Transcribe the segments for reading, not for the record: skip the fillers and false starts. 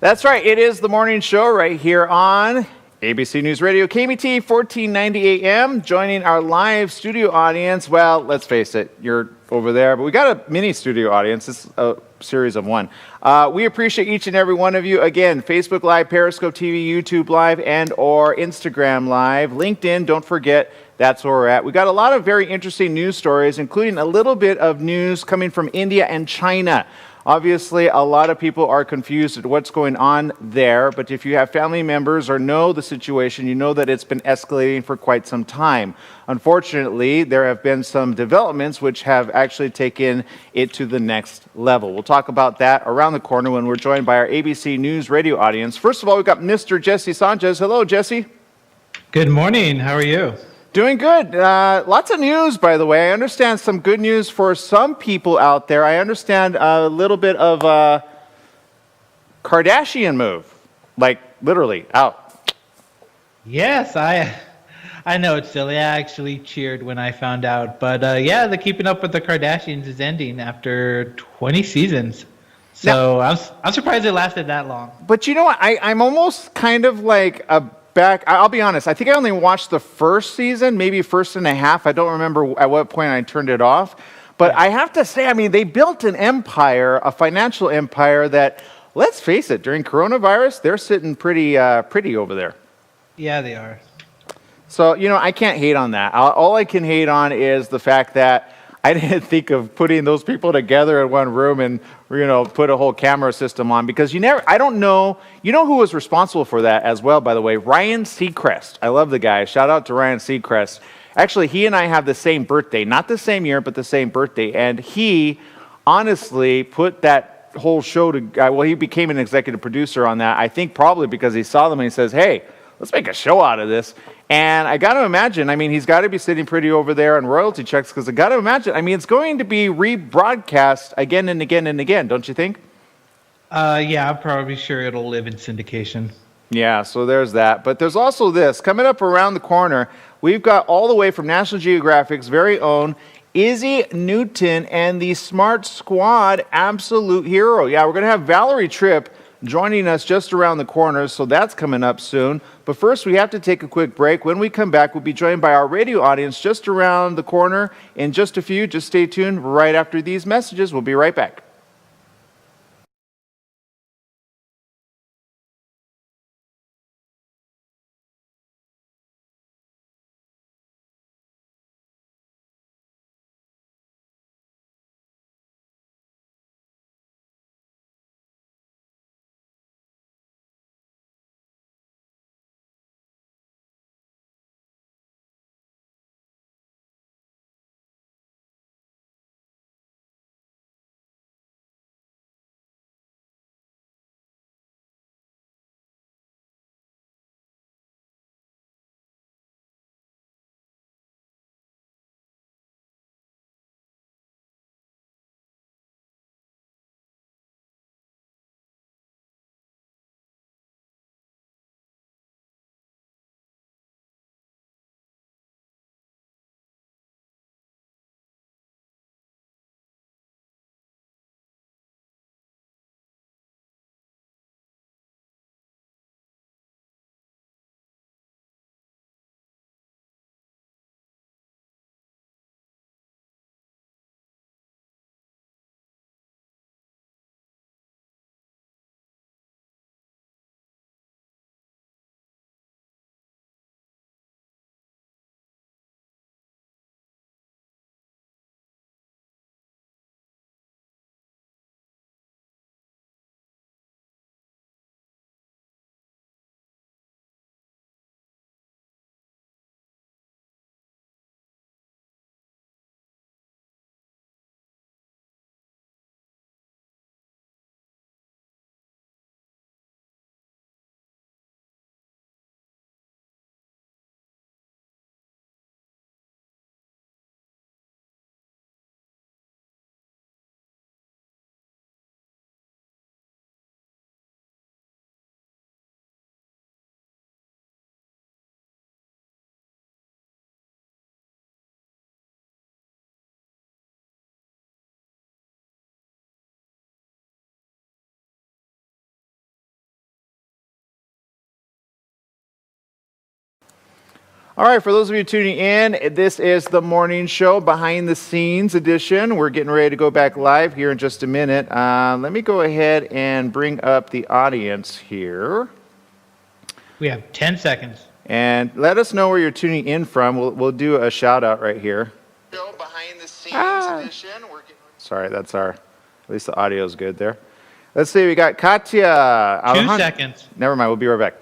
That's right. It is the morning show right here on ABC News Radio, KMT 1490 AM. Joining our live studio audience. Well, let's face it, you're over there, but we got a mini studio audience. It's a series of one. We appreciate each and every one of you. Again, Facebook Live, Periscope TV, YouTube Live, and or Instagram Live. LinkedIn, don't forget, that's where we're at. We got a lot of very interesting news stories, including a little bit of news coming from India and China. Obviously, a lot of people are confused at what's going on there, but if you have family members or know the situation, you know that it's been escalating for quite some time. Unfortunately, there have been some developments which have actually taken it to the next level. We'll talk about that around the corner when we're joined by our ABC News Radio audience. First of all, we've got Mr. Jesse Sanchez. Hello, Jesse. Good morning. How are you? Doing good. Lots of news, by the way. I understand some good news for some people out there. I understand a little bit of a Kardashian move, like literally out. Yes, I know it's silly. I actually cheered when I found out. But yeah, the Keeping Up with the Kardashians is ending after 20 seasons. So now, I'm surprised it lasted that long. But you know what? I'm almost kind of like a back. I'll be honest. I think I only watched the first season, maybe first and a half. I don't remember at what point I turned it off. But I have to say, I mean, they built an empire, a financial empire that, let's face it, during coronavirus, they're sitting pretty over there. Yeah, they are. So, you know, I can't hate on that. All I can hate on is the fact that I didn't think of putting those people together in one room and, you know, put a whole camera system on, because I don't know, you know who was responsible for that as well, by the way? Ryan Seacrest. I love the guy. Shout out to Ryan Seacrest. Actually, he and I have the same birthday, not the same year, but the same birthday. And he honestly put that whole show he became an executive producer on that. I think probably because he saw them and he says, hey, let's make a show out of this. And I got to imagine, I mean, he's got to be sitting pretty over there on royalty checks, because I got to imagine, I mean, it's going to be rebroadcast again and again and again, don't you think? Yeah, I'm probably sure it'll live in syndication. Yeah, so there's that. But there's also this. Coming up around the corner, we've got all the way from National Geographic's very own Izzy Newton and the Smart Squad Absolute Hero. Yeah, we're going to have Valerie Tripp joining us just around the corner, so that's coming up soon. But first, we have to take a quick break. When we come back, we'll be joined by our radio audience just around the corner in just a few. Just stay tuned right after these messages. We'll be right back. All right, for those of you tuning in, this is the morning show, behind the scenes edition. We're getting ready to go back live here in just a minute. Let me go ahead and bring up the audience here. We have 10 seconds. And let us know where you're tuning in from. We'll do a shout out right here. Show behind the scenes edition. Sorry, that's at least the audio is good there. Let's see, we got Katya. 2 seconds. Never mind, we'll be right back.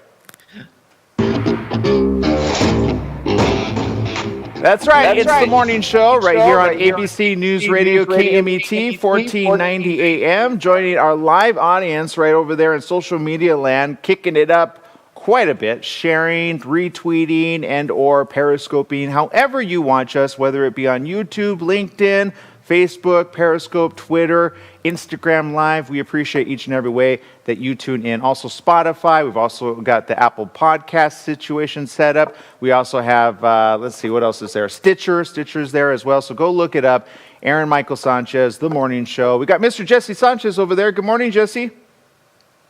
That's right. It's the morning show right here on ABC News Radio, KMET, 1490 AM. Joining our live audience right over there in social media land, kicking it up quite a bit, sharing, retweeting, and or periscoping, however you watch us, whether it be on YouTube, LinkedIn, Facebook, Periscope, Twitter, Instagram Live. We appreciate each and every way that you tune in. Also Spotify. We've also got the Apple Podcast situation set up. We also have, let's see, what else is there? Stitcher's there as well. So go look it up. Aaron Michael Sanchez, The Morning Show. We got Mr. Jesse Sanchez over there. Good morning, Jesse.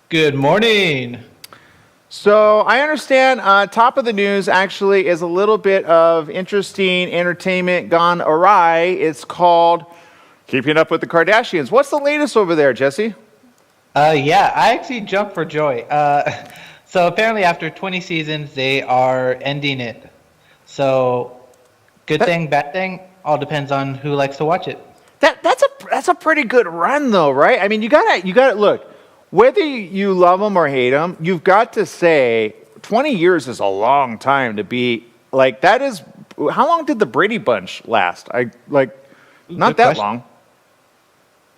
Good morning. So I understand top of the news actually is a little bit of interesting entertainment gone awry. It's called Keeping Up with the Kardashians. What's the latest over there, Jesse? Yeah, I actually jumped for joy. So apparently after 20 seasons, they are ending it. So good thing, bad thing, all depends on who likes to watch it. That's a pretty good run though, right? I mean, you gotta look. Whether you love them or hate them, you've got to say 20 years is a long time to be like that. Is how long did the Brady Bunch last? Not that long.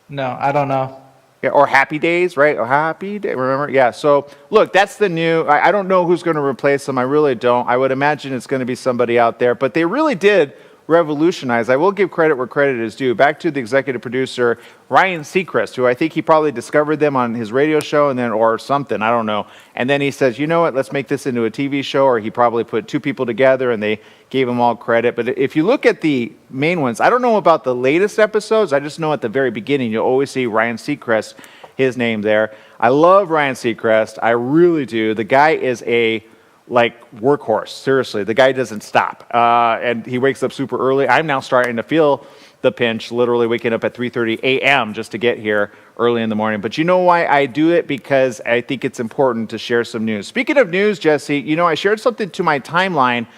No, I don't know. Yeah, or Happy Days, right? Or Happy Day, remember? Yeah. So look, that's the new. I don't know who's going to replace them. I really don't. I would imagine it's going to be somebody out there. But they really did revolutionize. I will give credit where credit is due. Back to the executive producer, Ryan Seacrest, who I think he probably discovered them on his radio show or something, I don't know. And then he says, you know what, let's make this into a TV show, or he probably put two people together and they gave them all credit. But if you look at the main ones, I don't know about the latest episodes, I just know at the very beginning, you'll always see Ryan Seacrest, his name there. I love Ryan Seacrest, I really do. The guy is a workhorse. Seriously, the guy doesn't stop, and he wakes up super early. I'm now starting to feel the pinch, literally waking up at 3:30 a.m. just to get here early in the morning. But you know why I do it? Because I think it's important to share some news. Speaking of news, Jesse, I shared something to my timeline.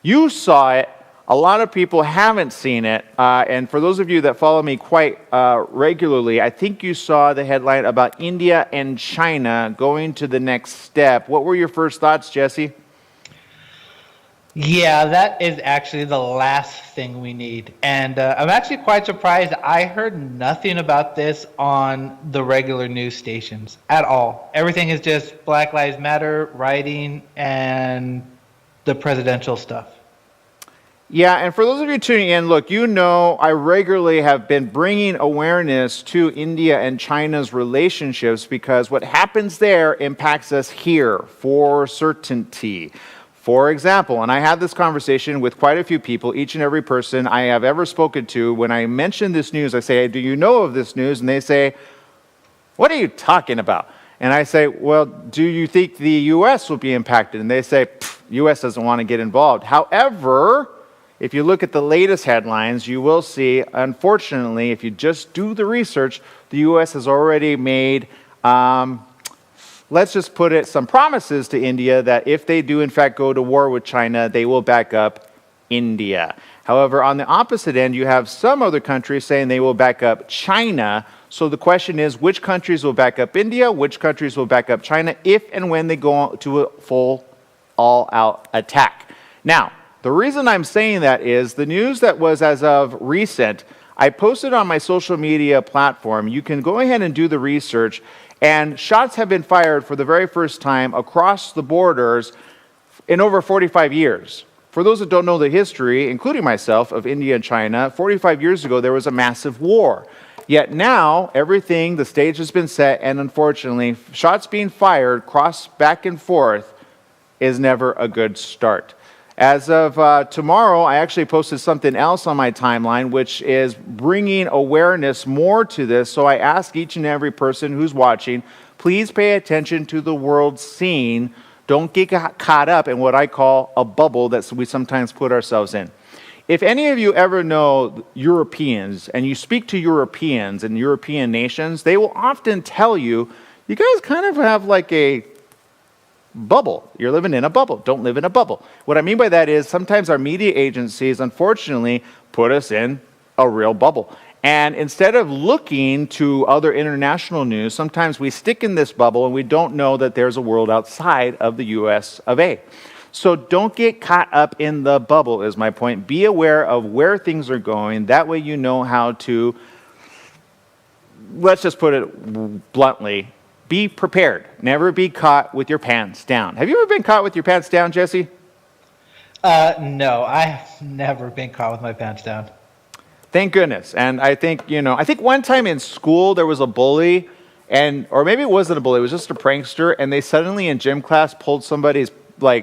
You saw it. A lot of people haven't seen it, and for those of you that follow me quite regularly, I think you saw the headline about India and China going to the next step. What were your first thoughts, Jesse? Yeah, that is actually the last thing we need. And I'm actually quite surprised. I heard nothing about this on the regular news stations at all. Everything is just Black Lives Matter, writing, and the presidential stuff. Yeah, and for those of you tuning in, look, I regularly have been bringing awareness to India and China's relationships because what happens there impacts us here for certainty. For example, and I had this conversation with quite a few people, each and every person I have ever spoken to, when I mention this news, I say, do you know of this news? And they say, what are you talking about? And I say, well, do you think the U.S. will be impacted? And they say, U.S. doesn't want to get involved. However, if you look at the latest headlines, you will see, unfortunately, if you just do the research, the U.S. has already made, let's just put it, some promises to India that if they do, in fact, go to war with China, they will back up India. However, on the opposite end, you have some other countries saying they will back up China. So the question is, which countries will back up India? Which countries will back up China if and when they go to a full, all-out attack? Now, the reason I'm saying that is the news that was as of recent, I posted on my social media platform. You can go ahead and do the research, and shots have been fired for the very first time across the borders in over 45 years. For those that don't know the history, including myself, of India and China, 45 years ago there was a massive war. Yet now, the stage has been set, and unfortunately, shots being fired, cross back and forth, is never a good start. As of tomorrow, I actually posted something else on my timeline, which is bringing awareness more to this. So I ask each and every person who's watching, please pay attention to the world scene Don't get caught up in what I call a bubble that we sometimes put ourselves in. If any of you ever know Europeans and you speak to Europeans and European nations, they will often tell you, you guys kind of have like a bubble. You're living in a bubble. Don't live in a bubble. What I mean by that is sometimes our media agencies, unfortunately, put us in a real bubble. And instead of looking to other international news, sometimes we stick in this bubble and we don't know that there's a world outside of the US of A. So don't get caught up in the bubble is my point. Be aware of where things are going. That way you know how to, let's just put it bluntly, be prepared. Never be caught with your pants down. Have you ever been caught with your pants down, Jesse? No, I have never been caught with my pants down. Thank goodness. And I think one time in school there was a bully, or maybe it wasn't a bully, it was just a prankster, and they suddenly in gym class pulled somebody's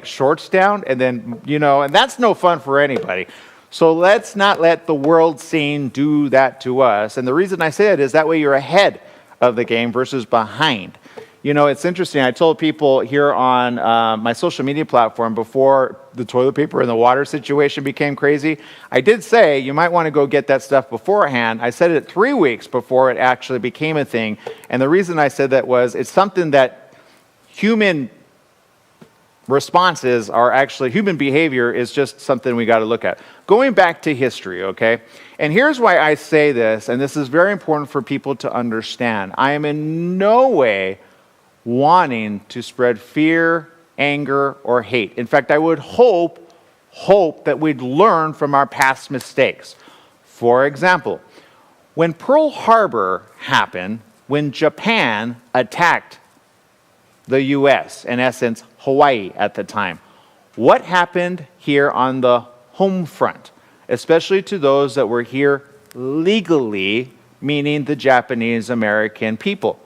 shorts down, and then, and that's no fun for anybody. So let's not let the world scene do that to us. And the reason I say it is that way you're ahead of the game versus behind. It's interesting. I told people here on my social media platform before the toilet paper and the water situation became crazy, I did say you might want to go get that stuff beforehand. I said it 3 weeks before it actually became a thing. And the reason I said that was it's something that human responses are actually, human behavior is just something we got to look at. Going back to history, okay? And here's why I say this, and this is very important for people to understand. I am in no way wanting to spread fear, anger, or hate. In fact, I would hope that we'd learn from our past mistakes. For example, when Pearl Harbor happened, when Japan attacked the U.S., in essence, Hawaii at the time, what happened here on the home front, especially to those that were here legally, meaning the Japanese American people?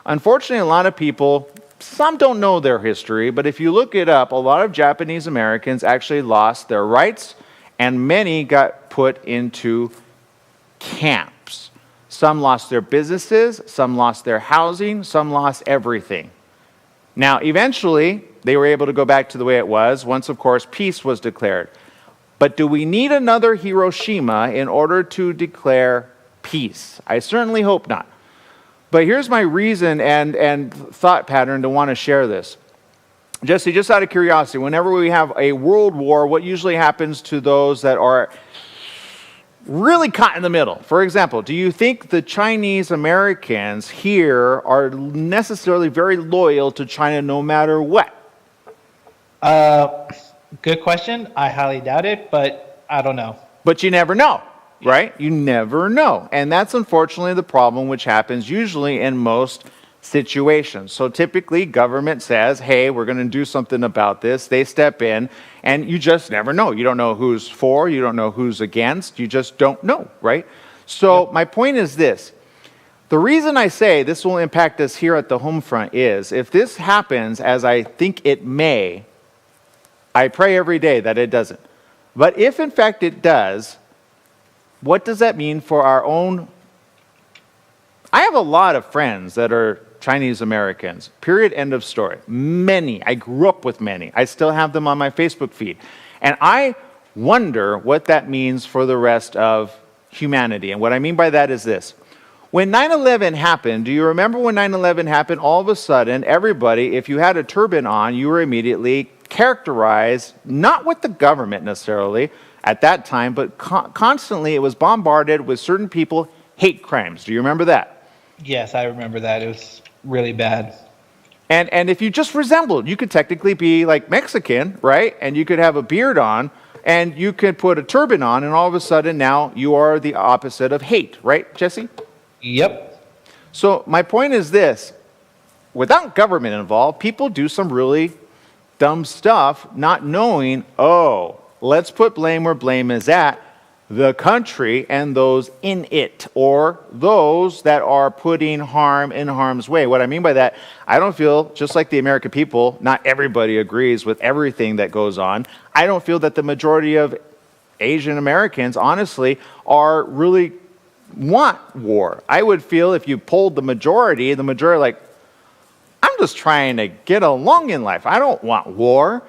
Unfortunately, a lot of people, some don't know their history, but if you look it up, a lot of Japanese Americans actually lost their rights, and many got put into camps. Some lost their businesses, some lost their housing, some lost everything. Now, eventually, they were able to go back to the way it was once, of course, peace was declared. But do we need another Hiroshima in order to declare peace? I certainly hope not. But here's my reason and thought pattern to want to share this. Jesse, just out of curiosity, whenever we have a world war, what usually happens to those that are really caught in the middle? For example, do you think the Chinese Americans here are necessarily very loyal to China no matter what? Good question. I highly doubt it, but I don't know. But you never know, right? You never know. And that's unfortunately the problem which happens usually in most situations. So typically government says, hey, we're going to do something about this. They step in, and you just never know. You don't know who's for, you don't know who's against, you just don't know, right? So my point is this. The reason I say this will impact us here at the home front is if this happens as I think it may, I pray every day that it doesn't. But if in fact it does, what does that mean for our own? I have a lot of friends that are Chinese Americans, period, end of story. Many. I grew up with many. I still have them on my Facebook feed. And I wonder what that means for the rest of humanity. And what I mean by that is this. When 9/11 happened, do you remember when 9/11 happened? All of a sudden, everybody, if you had a turban on, you were immediately characterized, not with the government necessarily at that time, but constantly it was bombarded with certain people, hate crimes. Do you remember that? Yes, I remember that. It was really bad. And if you just resembled, you could technically be like Mexican, right? And you could have a beard on, and you could put a turban on, and all of a sudden now you are the opposite of hate, right, Jesse? Yep. So my point is this. Without government involved, people do some really dumb stuff, not knowing, let's put blame where blame is at, the country and those in it, or those that are putting harm in harm's way. What I mean by that, I don't feel, just like the American people, not everybody agrees with everything that goes on. I don't feel that the majority of Asian Americans, honestly, are really want war. I would feel if you polled the majority like, I'm just trying to get along in life. I don't want war.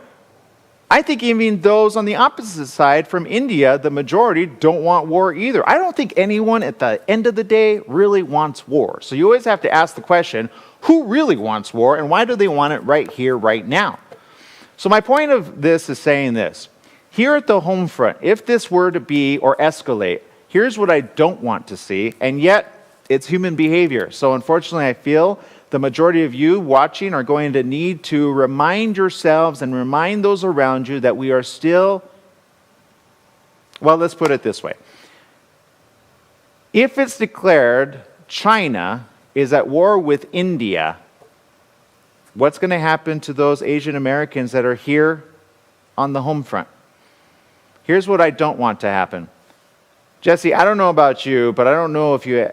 I think even those on the opposite side from India, the majority, don't want war either. I don't think anyone at the end of the day really wants war. So you always have to ask the question, who really wants war and why do they want it right here, right now? So my point of this is saying this. Here at the home front, if this were to be or escalate, here's what I don't want to see, and yet it's human behavior. So unfortunately, I feel the majority of you watching are going to need to remind yourselves and remind those around you that we are still, well, let's put it this way. If it's declared China is at war with India, what's going to happen to those Asian Americans that are here on the home front? Here's what I don't want to happen. Jesse, I don't know about you, but I don't know if you,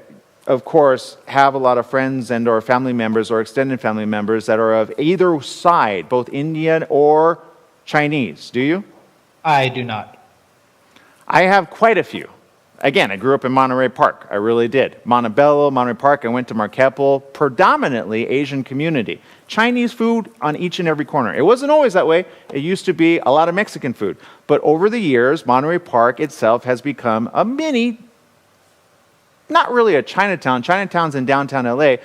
of course, have a lot of friends and or family members or extended family members that are of either side, both Indian or Chinese. Do you? I do not. I have quite a few. Again, I grew up in Monterey Park. I really did. Montebello, Monterey Park, I went to Marqueple, predominantly Asian community. Chinese food on each and every corner. It wasn't always that way. It used to be a lot of Mexican food. But over the years, Monterey Park itself has become a mini, not really a Chinatown. Chinatown's in downtown LA,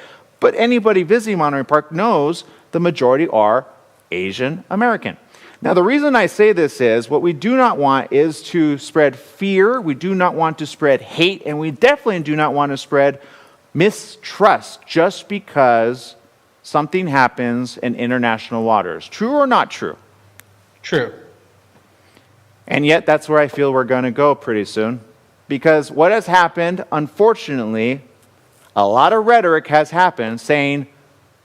but anybody visiting Monterey Park knows the majority are Asian American. Now, the reason I say this is what we do not want is to spread fear. We do not want to spread hate, and we definitely do not want to spread mistrust just because something happens in international waters. True or not true? True. And yet, that's where I feel we're going to go pretty soon. Because what has happened, unfortunately, a lot of rhetoric has happened saying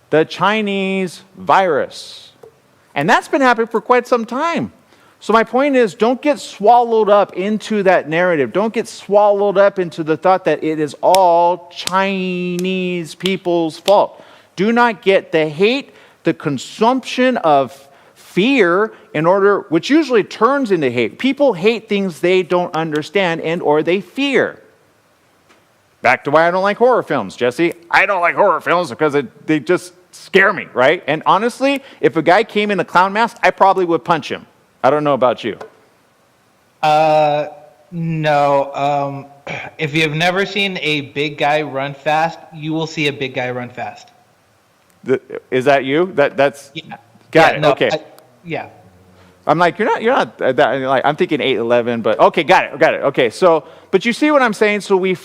the Chinese virus. And that's been happening for quite some time. So my point is, don't get swallowed up into that narrative. Don't get swallowed up into the thought that it is all Chinese people's fault. Do not get the hate, the consumption of fear in order, which usually turns into hate. People hate things they don't understand and or they fear. Back to why I don't like horror films, Jesse. I don't like horror films because they just scare me, right? And honestly, if a guy came in a clown mask, I probably would punch him. I don't know about you. No. If you've never seen a big guy run fast, you will see a big guy run fast. Is that you? That's Yeah. got Yeah, it. no, Okay. Yeah. I'm like, you're not that, like, I'm thinking 8'11", but okay, got it. Okay, so, but you see what I'm saying? So we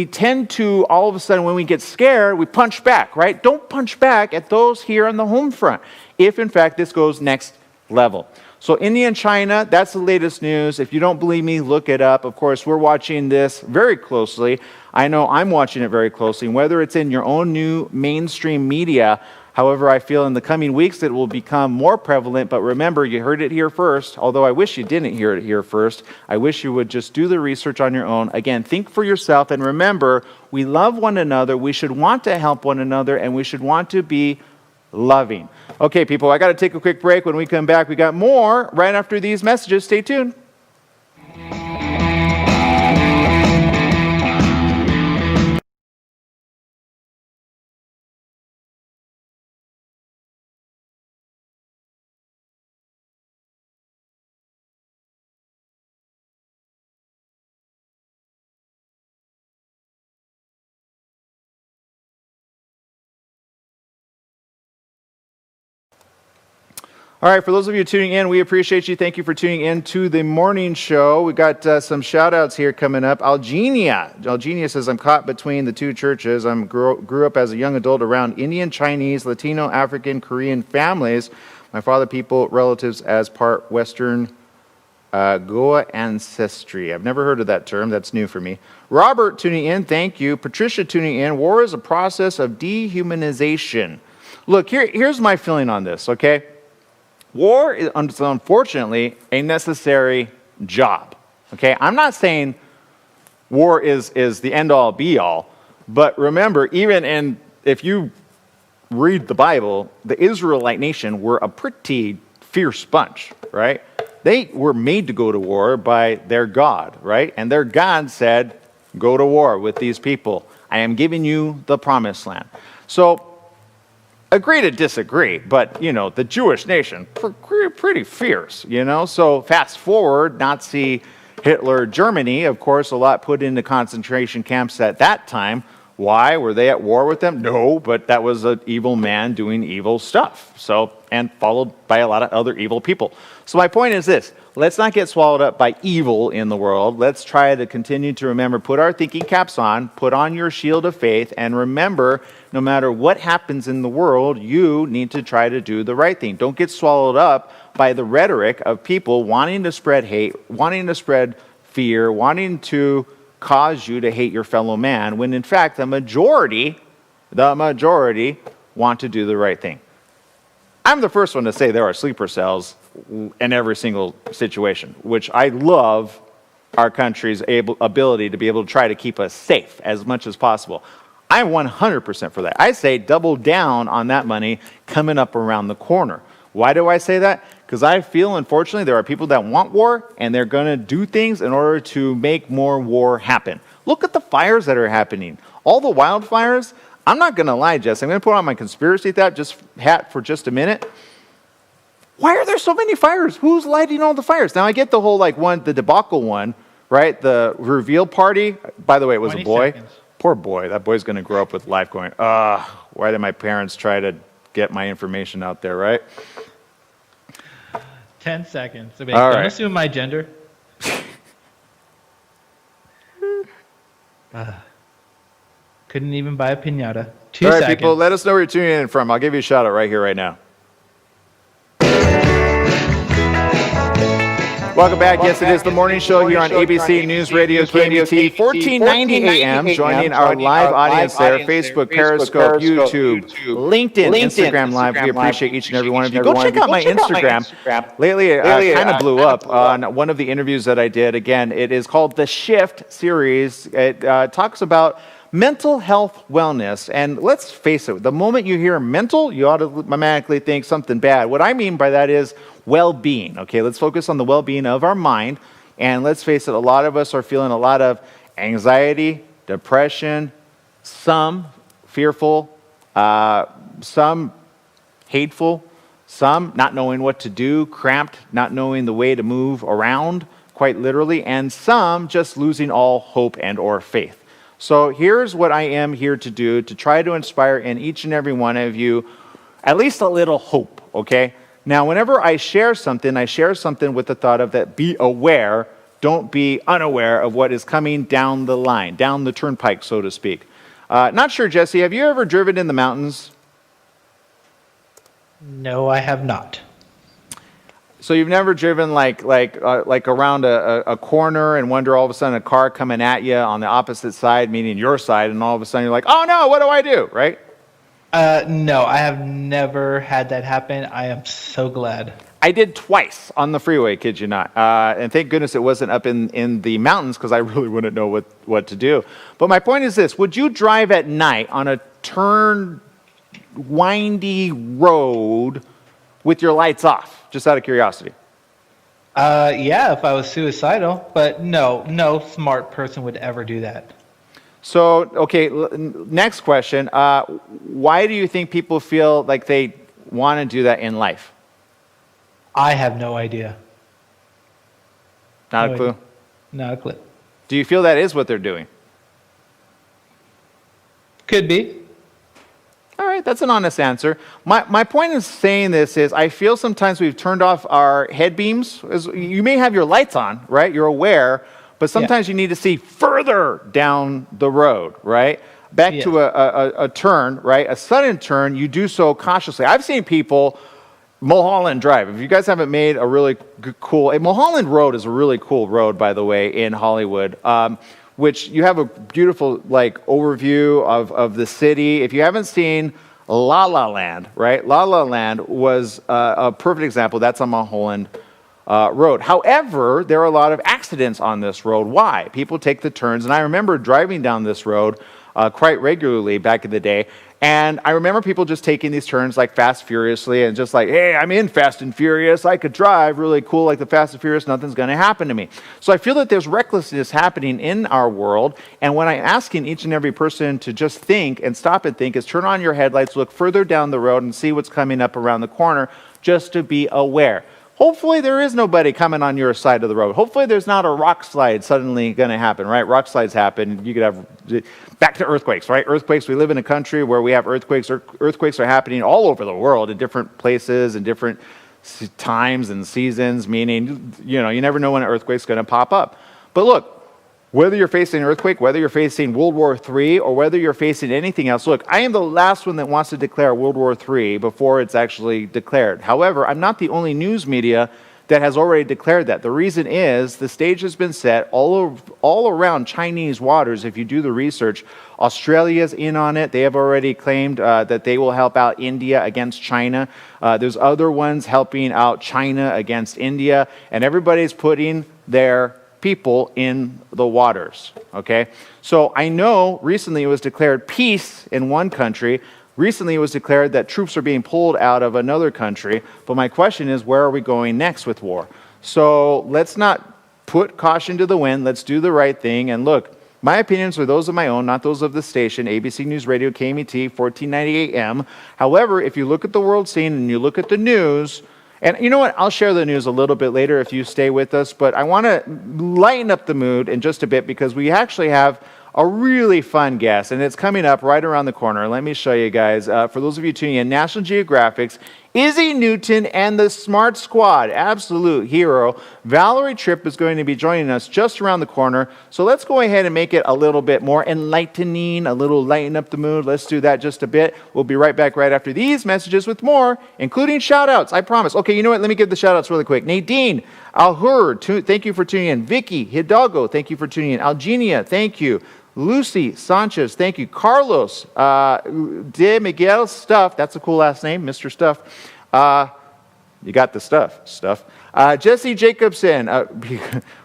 tend to, all of a sudden, when we get scared, we punch back, right? Don't punch back at those here on the home front, if in fact this goes next level. So India and China, that's the latest news. If you don't believe me, look it up. Of course, we're watching this very closely. I know I'm watching it very closely, and whether it's in your own new mainstream media. However, I feel in the coming weeks it will become more prevalent. But remember, you heard it here first. Although I wish you didn't hear it here first. I wish you would just do the research on your own. Again, think for yourself. And remember, we love one another. We should want to help one another. And we should want to be loving. Okay, people, I got to take a quick break. When we come back, we got more right after these messages. Stay tuned. All right, for those of you tuning in, we appreciate you. Thank you for tuning in to the morning show. We got some shout outs here coming up. Algenia says, I'm caught between the two churches. I grew up as a young adult around Indian, Chinese, Latino, African, Korean families. My father, people, relatives as part Western Goa ancestry. I've never heard of that term. That's new for me. Robert tuning in, thank you. Patricia tuning in. War is a process of dehumanization. Look, here's my feeling on this, okay? War is unfortunately a necessary job, okay? I'm not saying war is the end-all, be-all, but remember, if you read the Bible, the Israelite nation were a pretty fierce bunch, right? They were made to go to war by their God, right? And their God said, go to war with these people. I am giving you the promised land. So agree to disagree, but, the Jewish nation, pretty fierce, So fast forward, Nazi Hitler Germany, of course, a lot put into concentration camps at that time. Why? Were they at war with them? No, but that was an evil man doing evil stuff. And followed by a lot of other evil people. So my point is this: let's not get swallowed up by evil in the world. Let's try to continue to remember, put our thinking caps on, put on your shield of faith, and remember, no matter what happens in the world, you need to try to do the right thing. Don't get swallowed up by the rhetoric of people wanting to spread hate, wanting to spread fear, wanting to cause you to hate your fellow man, when in fact the majority want to do the right thing. I'm the first one to say there are sleeper cells in every single situation, which I love our country's ability to be able to try to keep us safe as much as possible. I'm 100% for that. I say double down on that money coming up around the corner. Why do I say that? Because I feel, unfortunately, there are people that want war, and they're going to do things in order to make more war happen. Look at the fires that are happening. All the wildfires. I'm not going to lie, Jess. I'm going to put on my conspiracy hat for just a minute. Why are there so many fires? Who's lighting all the fires? Now, I get the whole, the debacle one, right? The reveal party. By the way, it was a boy. Seconds. Poor boy. That boy's going to grow up with life going, why did my parents try to get my information out there, right? 10 seconds. So All don't right. assume my gender. Couldn't even buy a piñata. 2 All right, seconds. people, let us know where you're tuning in from. I'll give you a shout out right here, right now. Welcome back. Yes, it is the morning show here on ABC News Radio, KMT, 1490 AM. Joining our live audience there, Facebook, Periscope, YouTube, LinkedIn, Instagram Live. We appreciate each and every one of you. Go check out my Instagram. Lately, it kind of blew up on one of the interviews that I did. Again, it is called The Shift Series. It talks about mental health wellness. And let's face it, the moment you hear mental, you automatically think something bad. What I mean by that is well-being. Okay, let's focus on the well-being of our mind. And let's face it, a lot of us are feeling a lot of anxiety, depression, some fearful, some hateful, some not knowing what to do, cramped, not knowing the way to move around, quite literally, and some just losing all hope and or faith. So here's what I am here to do, to try to inspire in each and every one of you at least a little hope, okay? Now, whenever I share something with the thought of that be aware, don't be unaware of what is coming down the line, down the turnpike, so to speak. Not sure, Jesse, have you ever driven in the mountains? No, I have not. So you've never driven like around a corner and wonder all of a sudden a car coming at you on the opposite side, meaning your side, and all of a sudden you're like, oh no, what do I do, right? No, I have never had that happen. I am so glad. I did twice on the freeway, kid you not. And thank goodness it wasn't up in the mountains, because I really wouldn't know what to do. But my point is this: would you drive at night on a windy road with your lights off? Just out of curiosity. Yeah, if I was suicidal, but no smart person would ever do that. So, okay, next question. Why do you think people feel like they want to do that in life? I have no idea. Not a clue? Not a clue. Do you feel that is what they're doing? Could be. All right, that's an honest answer. My point in saying this is I feel sometimes we've turned off our head beams. You may have your lights on, right? You're aware, but sometimes you need to see further down the road, right? Back to a turn, right? A sudden turn, you do so cautiously. I've seen people Mulholland Drive. If you guys haven't made a really cool... Mulholland Road is a really cool road, by the way, in Hollywood, which you have a beautiful overview of the city. If you haven't seen La La Land, right? La La Land was a perfect example. That's on Mulholland Road. However, there are a lot of accidents on this road. Why? People take the turns, and I remember driving down this road quite regularly back in the day, And I remember people just taking these turns like Fast Furiously and just like, hey, I'm in Fast and Furious. I could drive really cool like the Fast and Furious. Nothing's going to happen to me. So I feel that there's recklessness happening in our world. And what I'm asking each and every person to just think and stop and think is turn on your headlights, look further down the road and see what's coming up around the corner just to be aware. Hopefully there is nobody coming on your side of the road. Hopefully there's not a rock slide suddenly going to happen, right? Rock slides happen. You could have, back to earthquakes, right? Earthquakes, we live in a country where we have earthquakes. Earthquakes are happening all over the world in different places and different times and seasons, meaning, you never know when an earthquake's going to pop up. But look, whether you're facing an earthquake, whether you're facing World War III, or whether you're facing anything else, look, I am the last one that wants to declare World War III before it's actually declared. However, I'm not the only news media that has already declared that. The reason is the stage has been set all around Chinese waters. If you do the research, Australia's in on it. They have already claimed that they will help out India against China. There's other ones helping out China against India, and everybody's putting their people in the waters, okay? So I know recently it was declared peace in one country. Recently it was declared that troops are being pulled out of another country. But my question is, where are we going next with war? So let's not put caution to the wind. Let's do the right thing. And look, my opinions are those of my own, not those of the station, ABC News Radio, KMET, 1490 AM. However, if you look at the world scene and you look at the news, and you know what? I'll share the news a little bit later if you stay with us, but I want to lighten up the mood in just a bit because we actually have a really fun guest, and it's coming up right around the corner. Let me show you guys. For those of you tuning in, National Geographic's Izzy Newton and the Smart Squad, absolute hero. Valerie Tripp is going to be joining us just around the corner. So let's go ahead and make it a little bit more enlightening, a little lighten up the mood. Let's do that just a bit. We'll be right back right after these messages with more, including shout-outs, I promise. Okay, you know what? Let me give the shout-outs really quick. Nadine, Alhur, thank you for tuning in. Vicky, Hidalgo, thank you for tuning in. Algenia, thank you. Lucy Sanchez, thank you. Carlos De Miguel Stuff, that's a cool last name, Mr. Stuff. You got the stuff. Jesse Jacobson,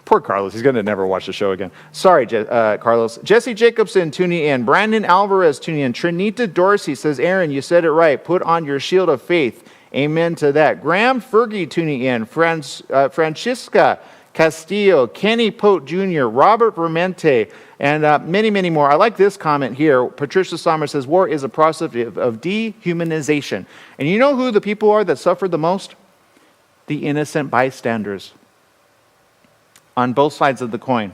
poor Carlos, he's going to never watch the show again. Sorry, Carlos. Jesse Jacobson tuning in. Brandon Alvarez tuning in. Trinita Dorsey says, Aaron, you said it right. Put on your shield of faith. Amen to that. Graham Fergie tuning in. Francisca Castillo, Kenny Pote Jr., Robert Vermente, and many, many more. I like this comment here. Patricia Sommer says, war is a process of dehumanization. And you know who the people are that suffer the most? The innocent bystanders on both sides of the coin.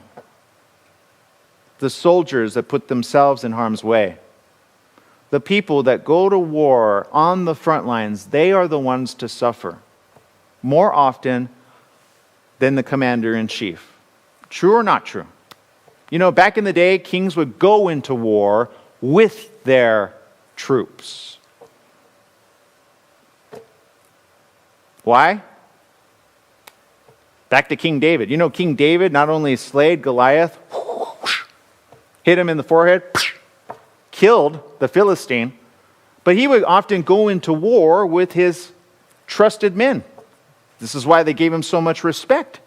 The soldiers that put themselves in harm's way. The people that go to war on the front lines, they are the ones to suffer more often than the commander-in-chief. True or not true? You know, back in the day, kings would go into war with their troops. Why? Back to King David. You know, King David not only slayed Goliath, hit him in the forehead, killed the Philistine, but he would often go into war with his trusted men. This is why they gave him so much respect.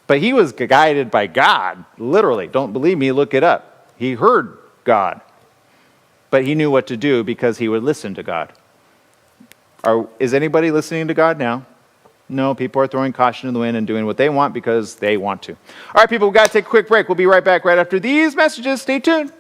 But he was guided by God, literally. Don't believe me, look it up. He heard God. But he knew what to do because he would listen to God. Is anybody listening to God now? No, people are throwing caution in the wind and doing what they want because they want to. All right, people, we've got to take a quick break. We'll be right back right after these messages. Stay tuned.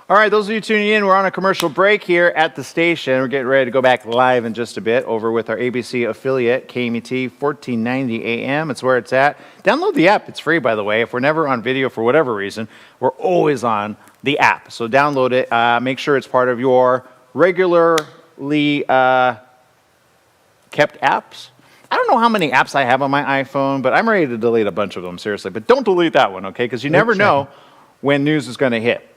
All right, those of you tuning in, we're on a commercial break here at the station. We're getting ready to go back live in just a bit over with our ABC affiliate, KMET, 1490 AM. It's where it's at. Download the app. It's free, by the way. If we're never on video for whatever reason, we're always on the app. So download it. Make sure it's part of your regularly kept apps. I don't know how many apps I have on my iPhone, but I'm ready to delete a bunch of them, seriously. But don't delete that one, okay? Because you never know when news is going to hit.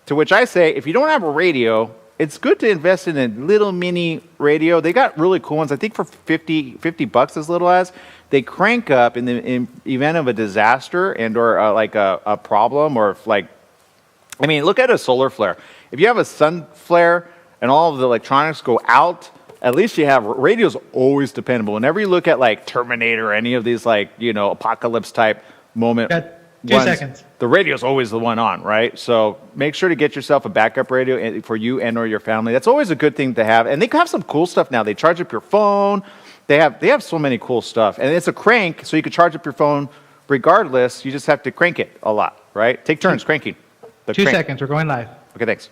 To which I say, if you don't have a radio, it's good to invest in a little mini radio. They got really cool ones. I think for $50 as little as. They crank up in the event of a disaster and or like a problem or if like, I mean, look at a solar flare. If you have a sun flare and all of the electronics go out, at least you have radio's always dependable. Whenever you look at like Terminator or any of these like, you know, apocalypse type moment. 2 seconds. The radio's always the one on, right? So make sure to get yourself a backup radio for you and or your family. That's always a good thing to have. And they have some cool stuff now. They charge up your phone. They have so many cool stuff. And it's a crank, so you can charge up your phone regardless. You just have to crank it a lot, right? Take turns cranking. 2 seconds. We're going live. Okay, thanks.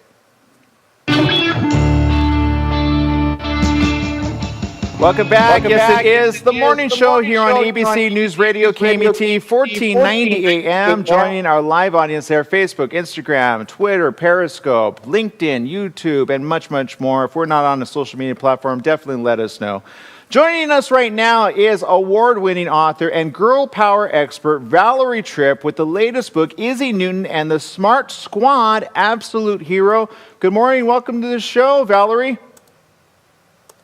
Welcome back. Yes, it is the morning show here on ABC News Radio, KMET, 1490 AM. Joining our live audience there, Facebook, Instagram, Twitter, Periscope, LinkedIn, YouTube, and much, much more. If we're not on a social media platform, definitely let us know. Joining us right now is award-winning author and girl power expert Valerie Tripp with the latest book, Izzy Newton and the Smart Squad, Absolute Hero. Good morning. Welcome to the show, Valerie.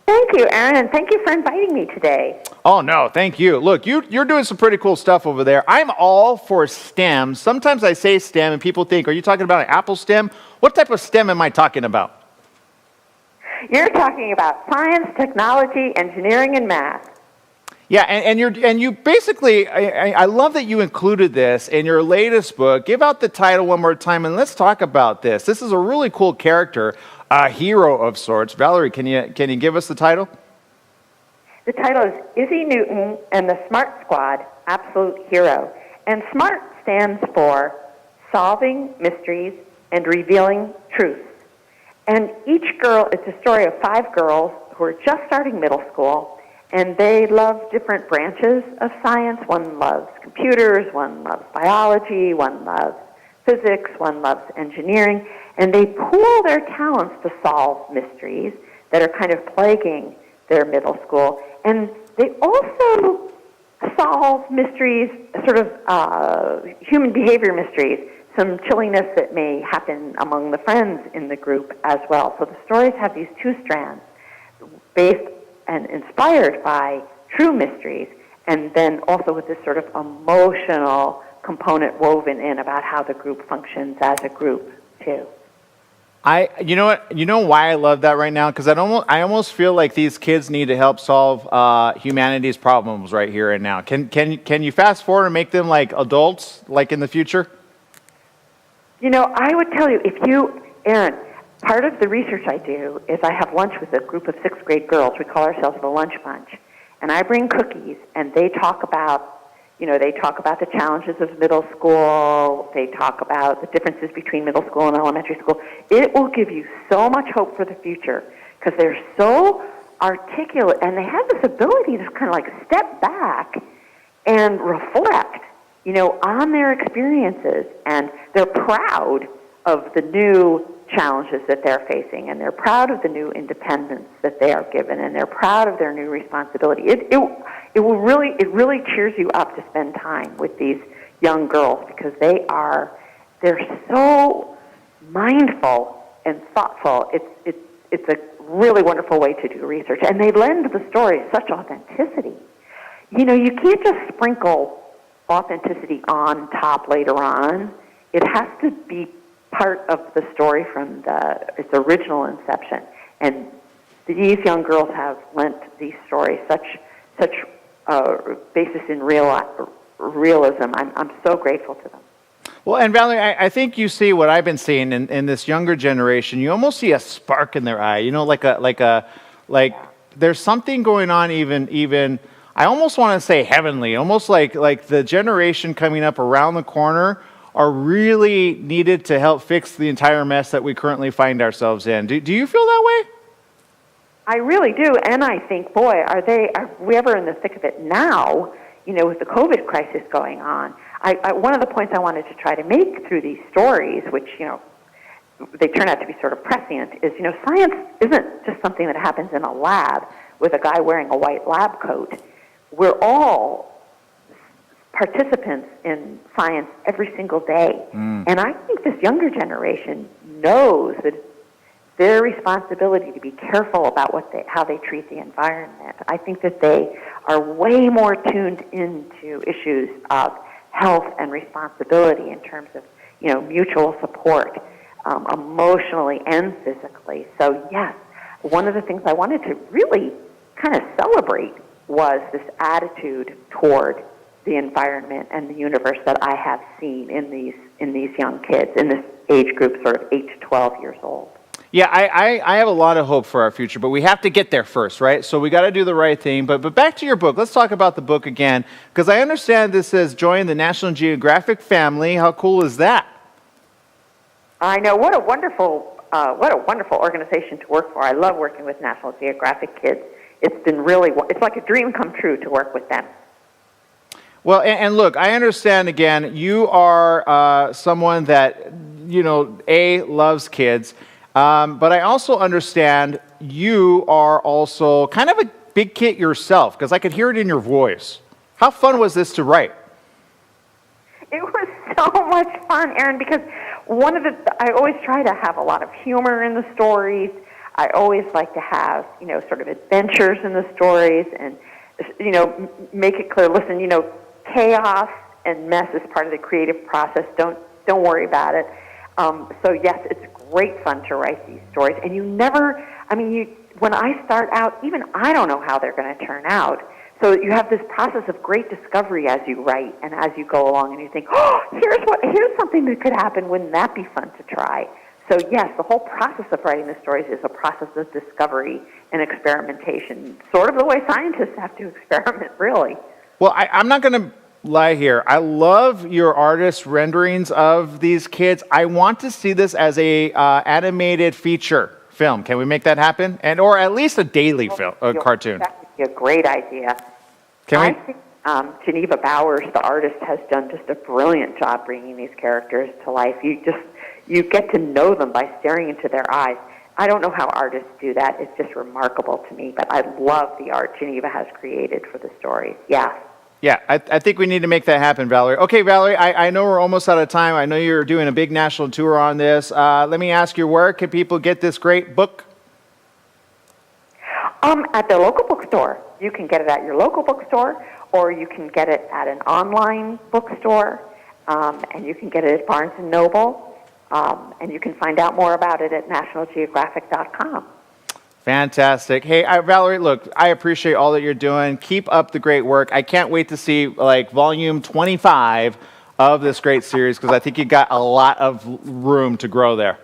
Thank you, Aaron, and thank you for inviting me today. Oh, no, thank you. Look, you're doing some pretty cool stuff over there. I'm all for STEM. Sometimes I say STEM, and people think, are you talking about an Apple STEM? What type of STEM am I talking about? You're talking about science, technology, engineering, and math. Yeah, and you basically, I love that you included this in your latest book. Give out the title one more time, and let's talk about this. This is a really cool character. A hero of sorts. Valerie, can you give us the title? The title is Izzy Newton and the Smart Squad, Absolute Hero. And SMART stands for Solving Mysteries and Revealing Truths. And each girl, it's a story of 5 girls who are just starting middle school, and they love different branches of science. One loves computers, one loves biology, one loves physics, one loves engineering. And they pool their talents to solve mysteries that are kind of plaguing their middle school. And they also solve mysteries, sort of human behavior mysteries, some chilliness that may happen among the friends in the group as well. So the stories have these 2 strands based and inspired by true mysteries, and then also with this sort of emotional component woven in about how the group functions as a group, too. You know what? You know why I love that right now? Because I almost feel like these kids need to help solve humanity's problems right here and now. Can you fast forward and make them like adults, like in the future? You know, I would tell you, Aaron, part of the research I do is I have lunch with a group of 6th grade girls. We call ourselves the Lunch Bunch. And I bring cookies, and they talk about the challenges of middle school. They talk about the differences between middle school and elementary school. It will give you so much hope for the future because they're so articulate, and they have this ability to kind of like step back and reflect, on their experiences. And they're proud of the new challenges that they're facing, and they're proud of the new independence that they are given, and they're proud of their new responsibility. It really cheers you up to spend time with these young girls because they're so mindful and thoughtful. It's a really wonderful way to do research, and they lend the story such authenticity. You can't just sprinkle authenticity on top later on. It has to be part of the story from its original inception. And these young girls have lent these stories such basis in realism. I'm so grateful to them. Well, and Valerie, I think you see what I've been seeing in this younger generation. You almost see a spark in their eye. Like there's something going on. Even I almost want to say heavenly. Almost like the generation coming up around the corner are really needed to help fix the entire mess that we currently find ourselves in. Do you feel that way? I really do, and I think, boy, are we ever in the thick of it now, with the COVID crisis going on. One of the points I wanted to try to make through these stories, which, they turn out to be sort of prescient, is, science isn't just something that happens in a lab with a guy wearing a white lab coat. We're all participants in science every single day. And I think this younger generation knows that it's their responsibility to be careful about how they treat the environment. I think that they are way more tuned into issues of health and responsibility in terms of, mutual support, emotionally and physically. So yes, one of the things I wanted to really kind of celebrate was this attitude toward the environment and the universe that I have seen in these young kids, in this age group, sort of 8 to 12 years old. Yeah, I have a lot of hope for our future, but we have to get there first, right? So we got to do the right thing. But back to your book. Let's talk about the book again, because I understand this says join the National Geographic family. How cool is that? I know, what a wonderful organization to work for. I love working with National Geographic kids. It's like a dream come true to work with them. Well, and look, I understand, again, you are someone that, loves kids. But I also understand you are also kind of a big kid yourself, because I could hear it in your voice. How fun was this to write? It was so much fun, Aaron, because I always try to have a lot of humor in the stories. I always like to have, sort of adventures in the stories and, make it clear, listen, chaos and mess is part of the creative process. Don't worry about it. So yes, it's great fun to write these stories, and when I start out, even I don't know how they're going to turn out. So you have this process of great discovery as you write and as you go along, and you think, oh, here's something that could happen. Wouldn't that be fun to try? So yes, the whole process of writing the stories is a process of discovery and experimentation, sort of the way scientists have to experiment, really. Well, I'm not going to lie here. I love your artist renderings of these kids. I want to see this as a animated feature film. Can we make that happen? Or at least a daily cartoon. That would be a great idea. I think Geneva Bowers, the artist, has done just a brilliant job bringing these characters to life. You get to know them by staring into their eyes. I don't know how artists do that. It's just remarkable to me. But I love the art Geneva has created for the stories. Yeah. Yeah, I think we need to make that happen, Valerie. Okay, Valerie, I know we're almost out of time. I know you're doing a big national tour on this. Let me ask you, where can people get this great book? At the local bookstore. You can get it at your local bookstore, or you can get it at an online bookstore, and you can get it at Barnes & Noble, and you can find out more about it at nationalgeographic.com. Fantastic. Hey, Valerie, look, I appreciate all that you're doing. Keep up the great work. I can't wait to see volume 25 of this great series, because I think you got a lot of room to grow there.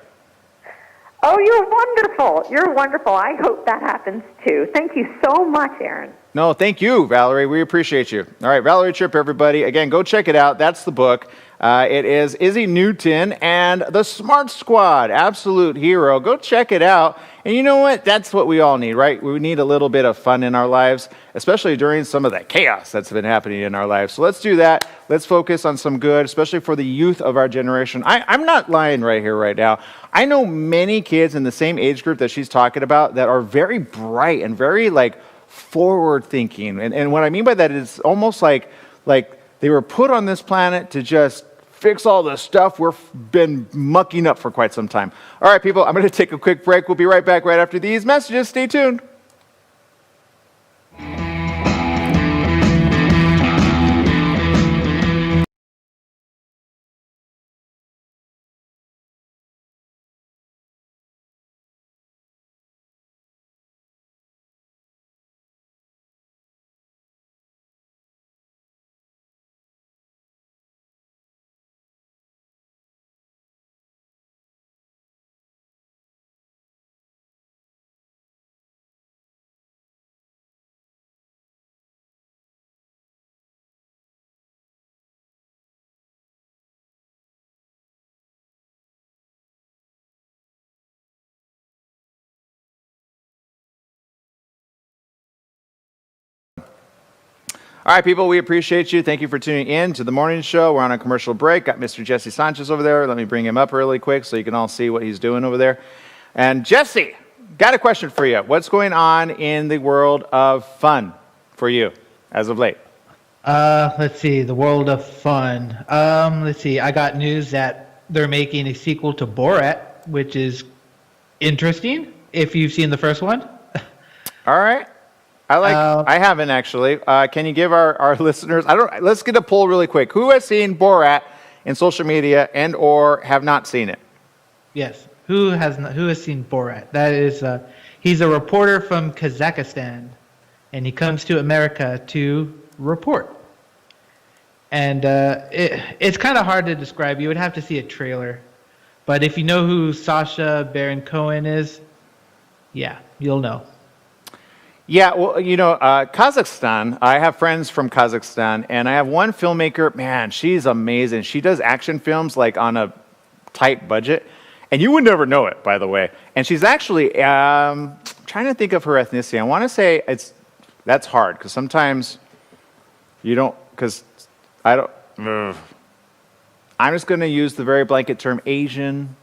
Oh, you're wonderful. You're wonderful. I hope that happens too. Thank you so much, Aaron. No, thank you, Valerie. We appreciate you. All right, Valerie Tripp, everybody. Again, go check it out. That's the book. It is Izzy Newton and the Smart Squad, Absolute Hero. Go check it out. And you know what? That's what we all need, right? We need a little bit of fun in our lives, especially during some of that chaos that's been happening in our lives. So let's do that. Let's focus on some good, especially for the youth of our generation. I'm not lying right here, right now. I know many kids in the same age group that she's talking about that are very bright and very forward thinking. And what I mean by that is almost like they were put on this planet to just fix all the stuff we've been mucking up for quite some time. All right, people, I'm going to take a quick break. We'll be right back right after these messages. Stay tuned. All right, people, we appreciate you. Thank you for tuning in to the morning show. We're on a commercial break. Got Mr. Jesse Sanchez over there. Let me bring him up really quick so you can all see what he's doing over there. And Jesse, got a question for you. What's going on in the world of fun for you as of late? Let's see, the world of fun. Let's see, I got news that they're making a sequel to Borat, which is interesting, if you've seen the first one. All right. I haven't actually. Can you give our listeners, let's get a poll really quick. Who has seen Borat in social media and or have not seen it? Yes. Who has seen Borat? That is, he's a reporter from Kazakhstan, and he comes to America to report. And it's kind of hard to describe. You would have to see a trailer. But if you know who Sacha Baron Cohen is, yeah, you'll know. Yeah, well, Kazakhstan, I have friends from Kazakhstan, and I have one filmmaker, man, she's amazing. She does action films like on a tight budget, and you would never know it, by the way. And she's actually, trying to think of her ethnicity. I want to say that's hard, because sometimes you don't, because I don't, I'm just going to use the very blanket term Asian.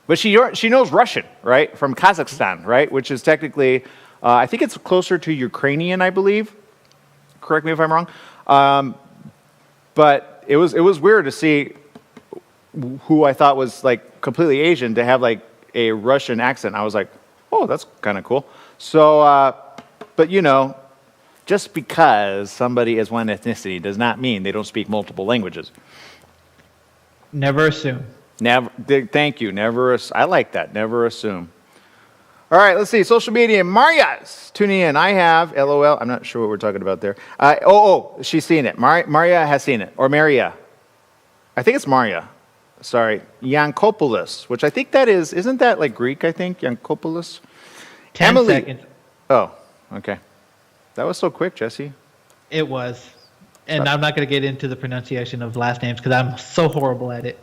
But she knows Russian, right, from Kazakhstan, right, which is technically, I think it's closer to Ukrainian, I believe. Correct me if I'm wrong. But it was weird to see who I thought was like completely Asian to have like a Russian accent. I was like, oh, that's kind of cool. So, but just because somebody is one ethnicity does not mean they don't speak multiple languages. Never assume. Never. Thank you. Never. I like that. Never assume. All right. Let's see. Social media. Maria's tuning in. I have. LOL. I'm not sure what we're talking about there. She's seen it. Maria has seen it. Or Maria. I think it's Maria. Sorry. Yankopoulos, which I think that is. Isn't that like Greek? I think Yankopoulos. 10 Emily. seconds. Oh. Okay. That was so quick, Jesse. It was. And I'm not going to get into the pronunciation of last names because I'm so horrible at it.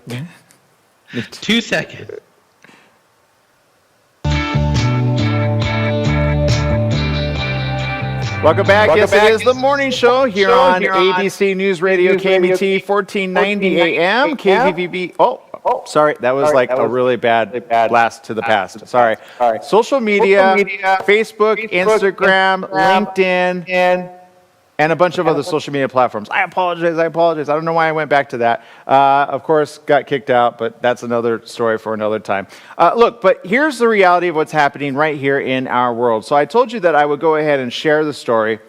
2 seconds. Welcome back. It is the morning show here on ABC News Radio, KMT 1490 AM, KVVB. Oh, sorry. That was a really bad blast to the past. Sorry. Social media, Facebook, Instagram, LinkedIn, and a bunch of other social media platforms. I apologize. I don't know why I went back to that. Of course, got kicked out, but that's another story for another time. Look, but here's the reality of what's happening right here in our world. So I told you that I would go ahead and share the story.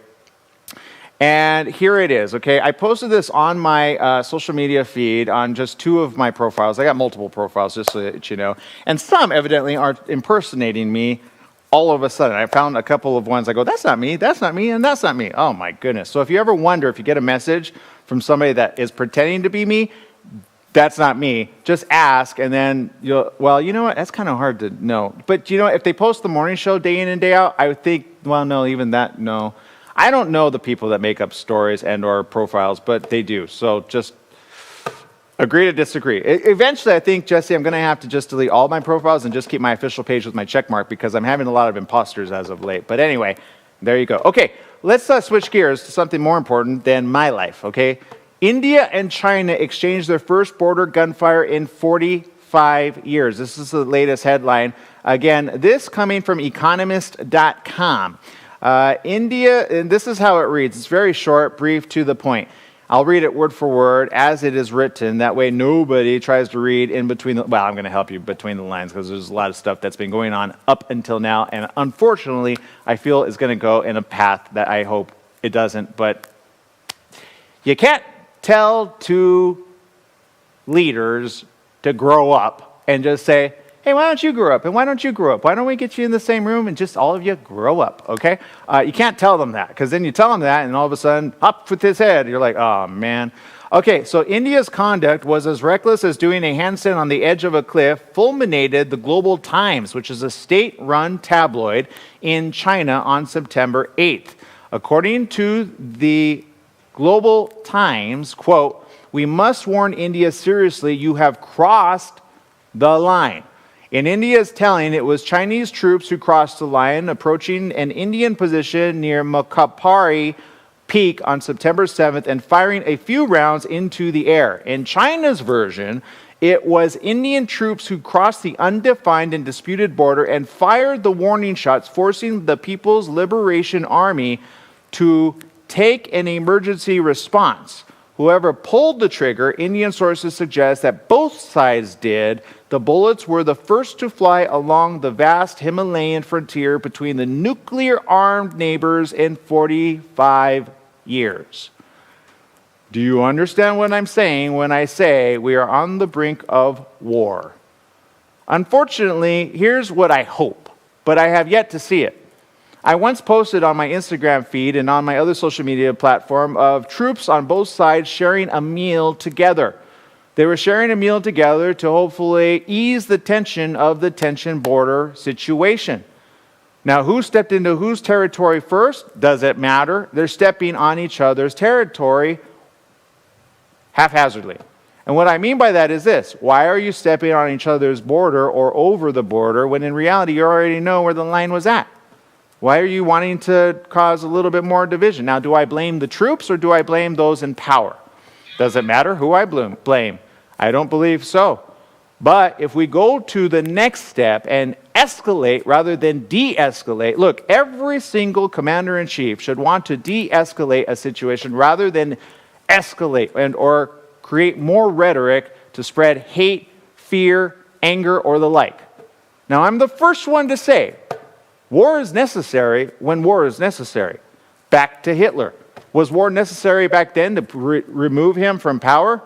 And here it is, okay? I posted this on my social media feed on just 2 of my profiles. I got multiple profiles, just so that you know. And some evidently are impersonating me. All of a sudden, I found a couple of ones. I go, that's not me, and that's not me. Oh, my goodness. So if you ever wonder if you get a message from somebody that is pretending to be me, that's not me. Just ask, and then well, you know what? That's kind of hard to know. But, if they post the morning show day in and day out, I would think, well, no, even that, no. I don't know the people that make up stories and or profiles, but they do. So just agree to disagree. Eventually, I think, Jesse, I'm going to have to just delete all my profiles and just keep my official page with my check mark because I'm having a lot of imposters as of late. But anyway, there you go. Okay, let's switch gears to something more important than my life, okay? India and China exchanged their first border gunfire in 45 years. This is the latest headline. Again, this coming from economist.com. India, and this is how it reads. It's very short, brief, to the point. I'll read it word for word as it is written. That way nobody tries to read in between I'm going to help you between the lines because there's a lot of stuff that's been going on up until now. And unfortunately, I feel is going to go in a path that I hope it doesn't. But you can't tell 2 leaders to grow up and just say, hey, why don't you grow up? And why don't you grow up? Why don't we get you in the same room and just all of you grow up, okay? You can't tell them that because then you tell them that and all of a sudden, up with his head. You're like, oh, man. Okay, so India's conduct was as reckless as doing a handstand on the edge of a cliff, fulminated the Global Times, which is a state-run tabloid in China on September 8th. According to the Global Times, quote, we must warn India seriously, you have crossed the line. In India's telling, it was Chinese troops who crossed the line, approaching an Indian position near Mokapari peak on September 7th and firing a few rounds into the air. In China's version, it was Indian troops who crossed the undefined and disputed border and fired the warning shots, forcing the People's Liberation Army to take an emergency response. Whoever pulled the trigger, Indian sources suggest that both sides did. The bullets were the first to fly along the vast Himalayan frontier between the nuclear-armed neighbors in 45 years. Do you understand what I'm saying when I say we are on the brink of war? Unfortunately, here's what I hope, but I have yet to see it. I once posted on my Instagram feed and on my other social media platform of troops on both sides sharing a meal together. They were sharing a meal together to hopefully ease the tension of the tension border situation. Now, who stepped into whose territory first? Does it matter? They're stepping on each other's territory haphazardly. And what I mean by that is this: why are you stepping on each other's border or over the border when in reality you already know where the line was at? Why are you wanting to cause a little bit more division? Now, do I blame the troops or do I blame those in power? Does it matter who I blame? I don't believe so. But if we go to the next step and escalate rather than de-escalate, look, every single commander-in-chief should want to de-escalate a situation rather than escalate or create more rhetoric to spread hate, fear, anger, or the like. Now, I'm the first one to say, war is necessary when war is necessary. Back to Hitler. Was war necessary back then to remove him from power?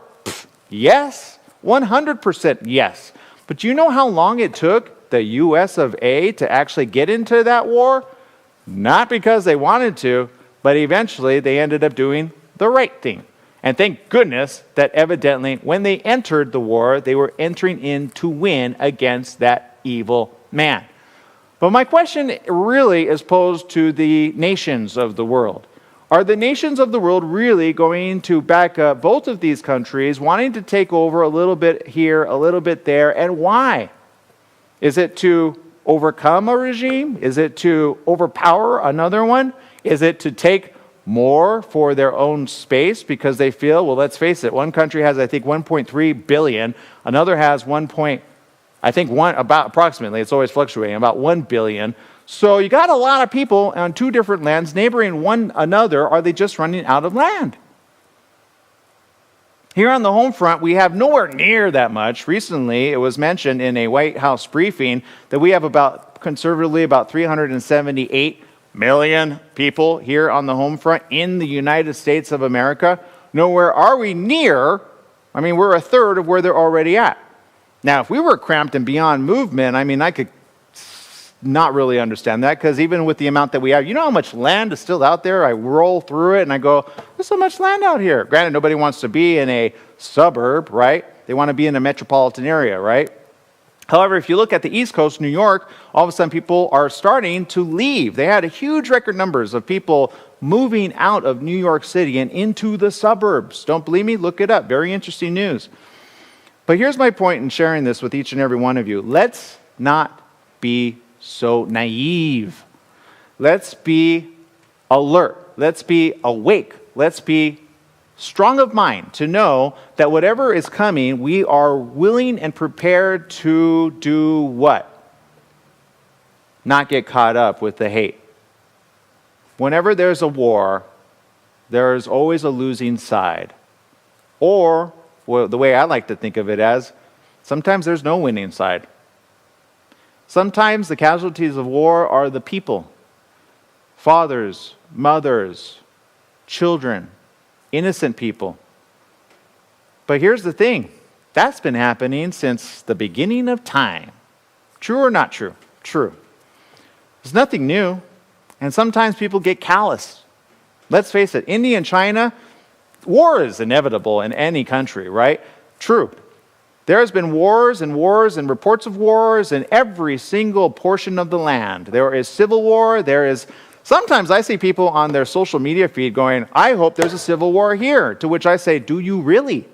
Yes, 100% yes. But you know how long it took the US of A to actually get into that war? Not because they wanted to, but eventually they ended up doing the right thing. And thank goodness that evidently when they entered the war, they were entering in to win against that evil man. But my question really is posed to the nations of the world. Are the nations of the world really going to back up both of these countries, wanting to take over a little bit here, a little bit there, and why? Is it to overcome a regime? Is it to overpower another one? Is it to take more for their own space because they feel, well, let's face it, one country has, I think, 1.3 billion, another has approximately, it's always fluctuating, about 1 billion. So you got a lot of people on two different lands neighboring one another. Are they just running out of land? Here on the home front, we have nowhere near that much. Recently, it was mentioned in a White House briefing that we have conservatively about 378 million people here on the home front in the United States of America. Nowhere are we near. I mean, we're a third of where they're already at. Now, if we were cramped and beyond movement, I could not really understand that, because even with the amount that we have, you know how much land is still out there? I roll through it and I go, there's so much land out here. Granted, nobody wants to be in a suburb, right? They want to be in a metropolitan area, right? However, if you look at the East Coast, New York, all of a sudden people are starting to leave. They had a huge record numbers of people moving out of New York City and into the suburbs. Don't believe me? Look it up. Very interesting news. But here's my point in sharing this with each and every one of you. Let's not be so naive. Let's be alert. Let's be awake. Let's be strong of mind to know that whatever is coming, we are willing and prepared to do what? Not get caught up with the hate. Whenever there's a war, there's always a losing side. Or, well, the way I like to think of it as, sometimes there's no winning side. Sometimes the casualties of war are the people. Fathers, mothers, children, innocent people. But here's the thing. That's been happening since the beginning of time. True or not true? True. There's nothing new. And sometimes people get callous. Let's face it, India and China, war is inevitable in any country, right? True. There has been wars and wars and reports of wars in every single portion of the land. There is civil war. Sometimes I see people on their social media feed going, I hope there's a civil war here. To which I say, do you really?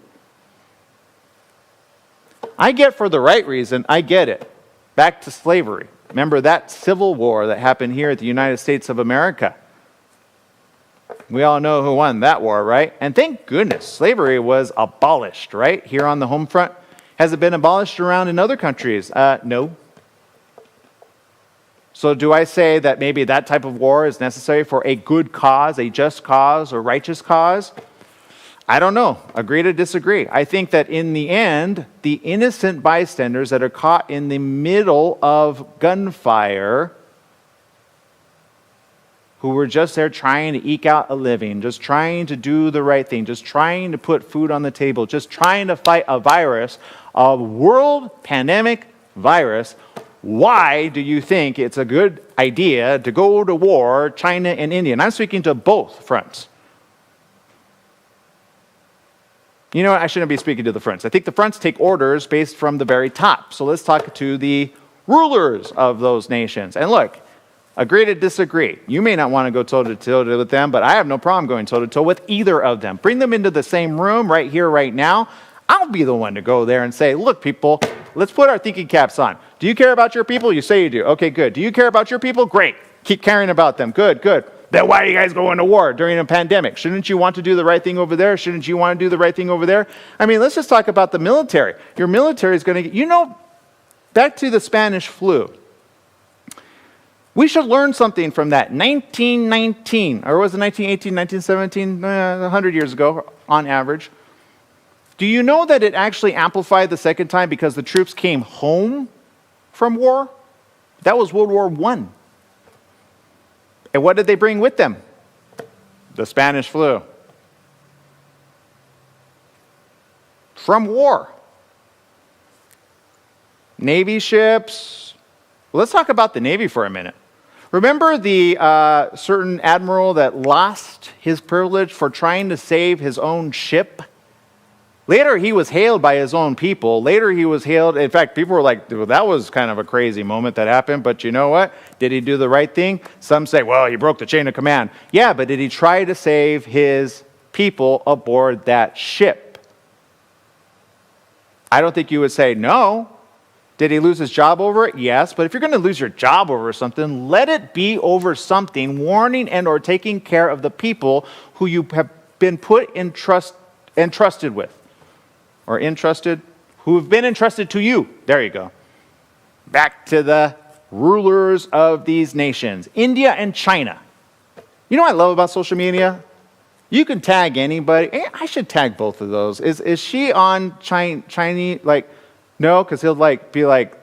I get for the right reason, I get it. Back to slavery. Remember that civil war that happened here at the United States of America. We all know who won that war, right? And thank goodness slavery was abolished, right? Here on the home front. Has it been abolished around in other countries? No. So do I say that maybe that type of war is necessary for a good cause, a just cause, or righteous cause? I don't know. Agree to disagree. I think that in the end, the innocent bystanders that are caught in the middle of gunfire, who were just there trying to eke out a living, just trying to do the right thing, just trying to put food on the table, just trying to fight a virus, a world pandemic virus. Why do you think it's a good idea to go to war, China and India? And I'm speaking to both fronts. You know what? I shouldn't be speaking to the fronts. I think the fronts take orders based from the very top. So let's talk to the rulers of those nations. And look, agree to disagree. You may not want to go toe-to-toe with them, but I have no problem going toe-to-toe with either of them. Bring them into the same room right here, right now. I'll be the one to go there and say, look, people, let's put our thinking caps on. Do you care about your people? You say you do. Okay, good. Do you care about your people? Great. Keep caring about them. Good, good. Then why are you guys going to war during a pandemic? Shouldn't you want to do the right thing over there? Shouldn't you want to do the right thing over there? I mean, let's just talk about the military. Your military is going to get, back to the Spanish flu. We should learn something from that. 1919, or was it 1918, 1917, 100 years ago on average. Do you know that it actually amplified the second time because the troops came home from war? That was World War I. And what did they bring with them? The Spanish flu. From war. Navy ships. Well, let's talk about the Navy for a minute. Remember the certain admiral that lost his privilege for trying to save his own ship? Later, he was hailed by his own people. Later, he was hailed. In fact, people were like, well, that was kind of a crazy moment that happened. But you know what? Did he do the right thing? Some say, well, he broke the chain of command. Yeah, but did he try to save his people aboard that ship? I don't think you would say no. Did he lose his job over it? Yes. But if you're going to lose your job over something, let it be over something, warning and or taking care of the people who you have been put in trust and trusted with. Or entrusted, who have been entrusted to you. There you go. Back to the rulers of these nations. India and China. You know what I love about social media? You can tag anybody. I should tag both of those. Is she on Chinese? Like, no, because he'll be like,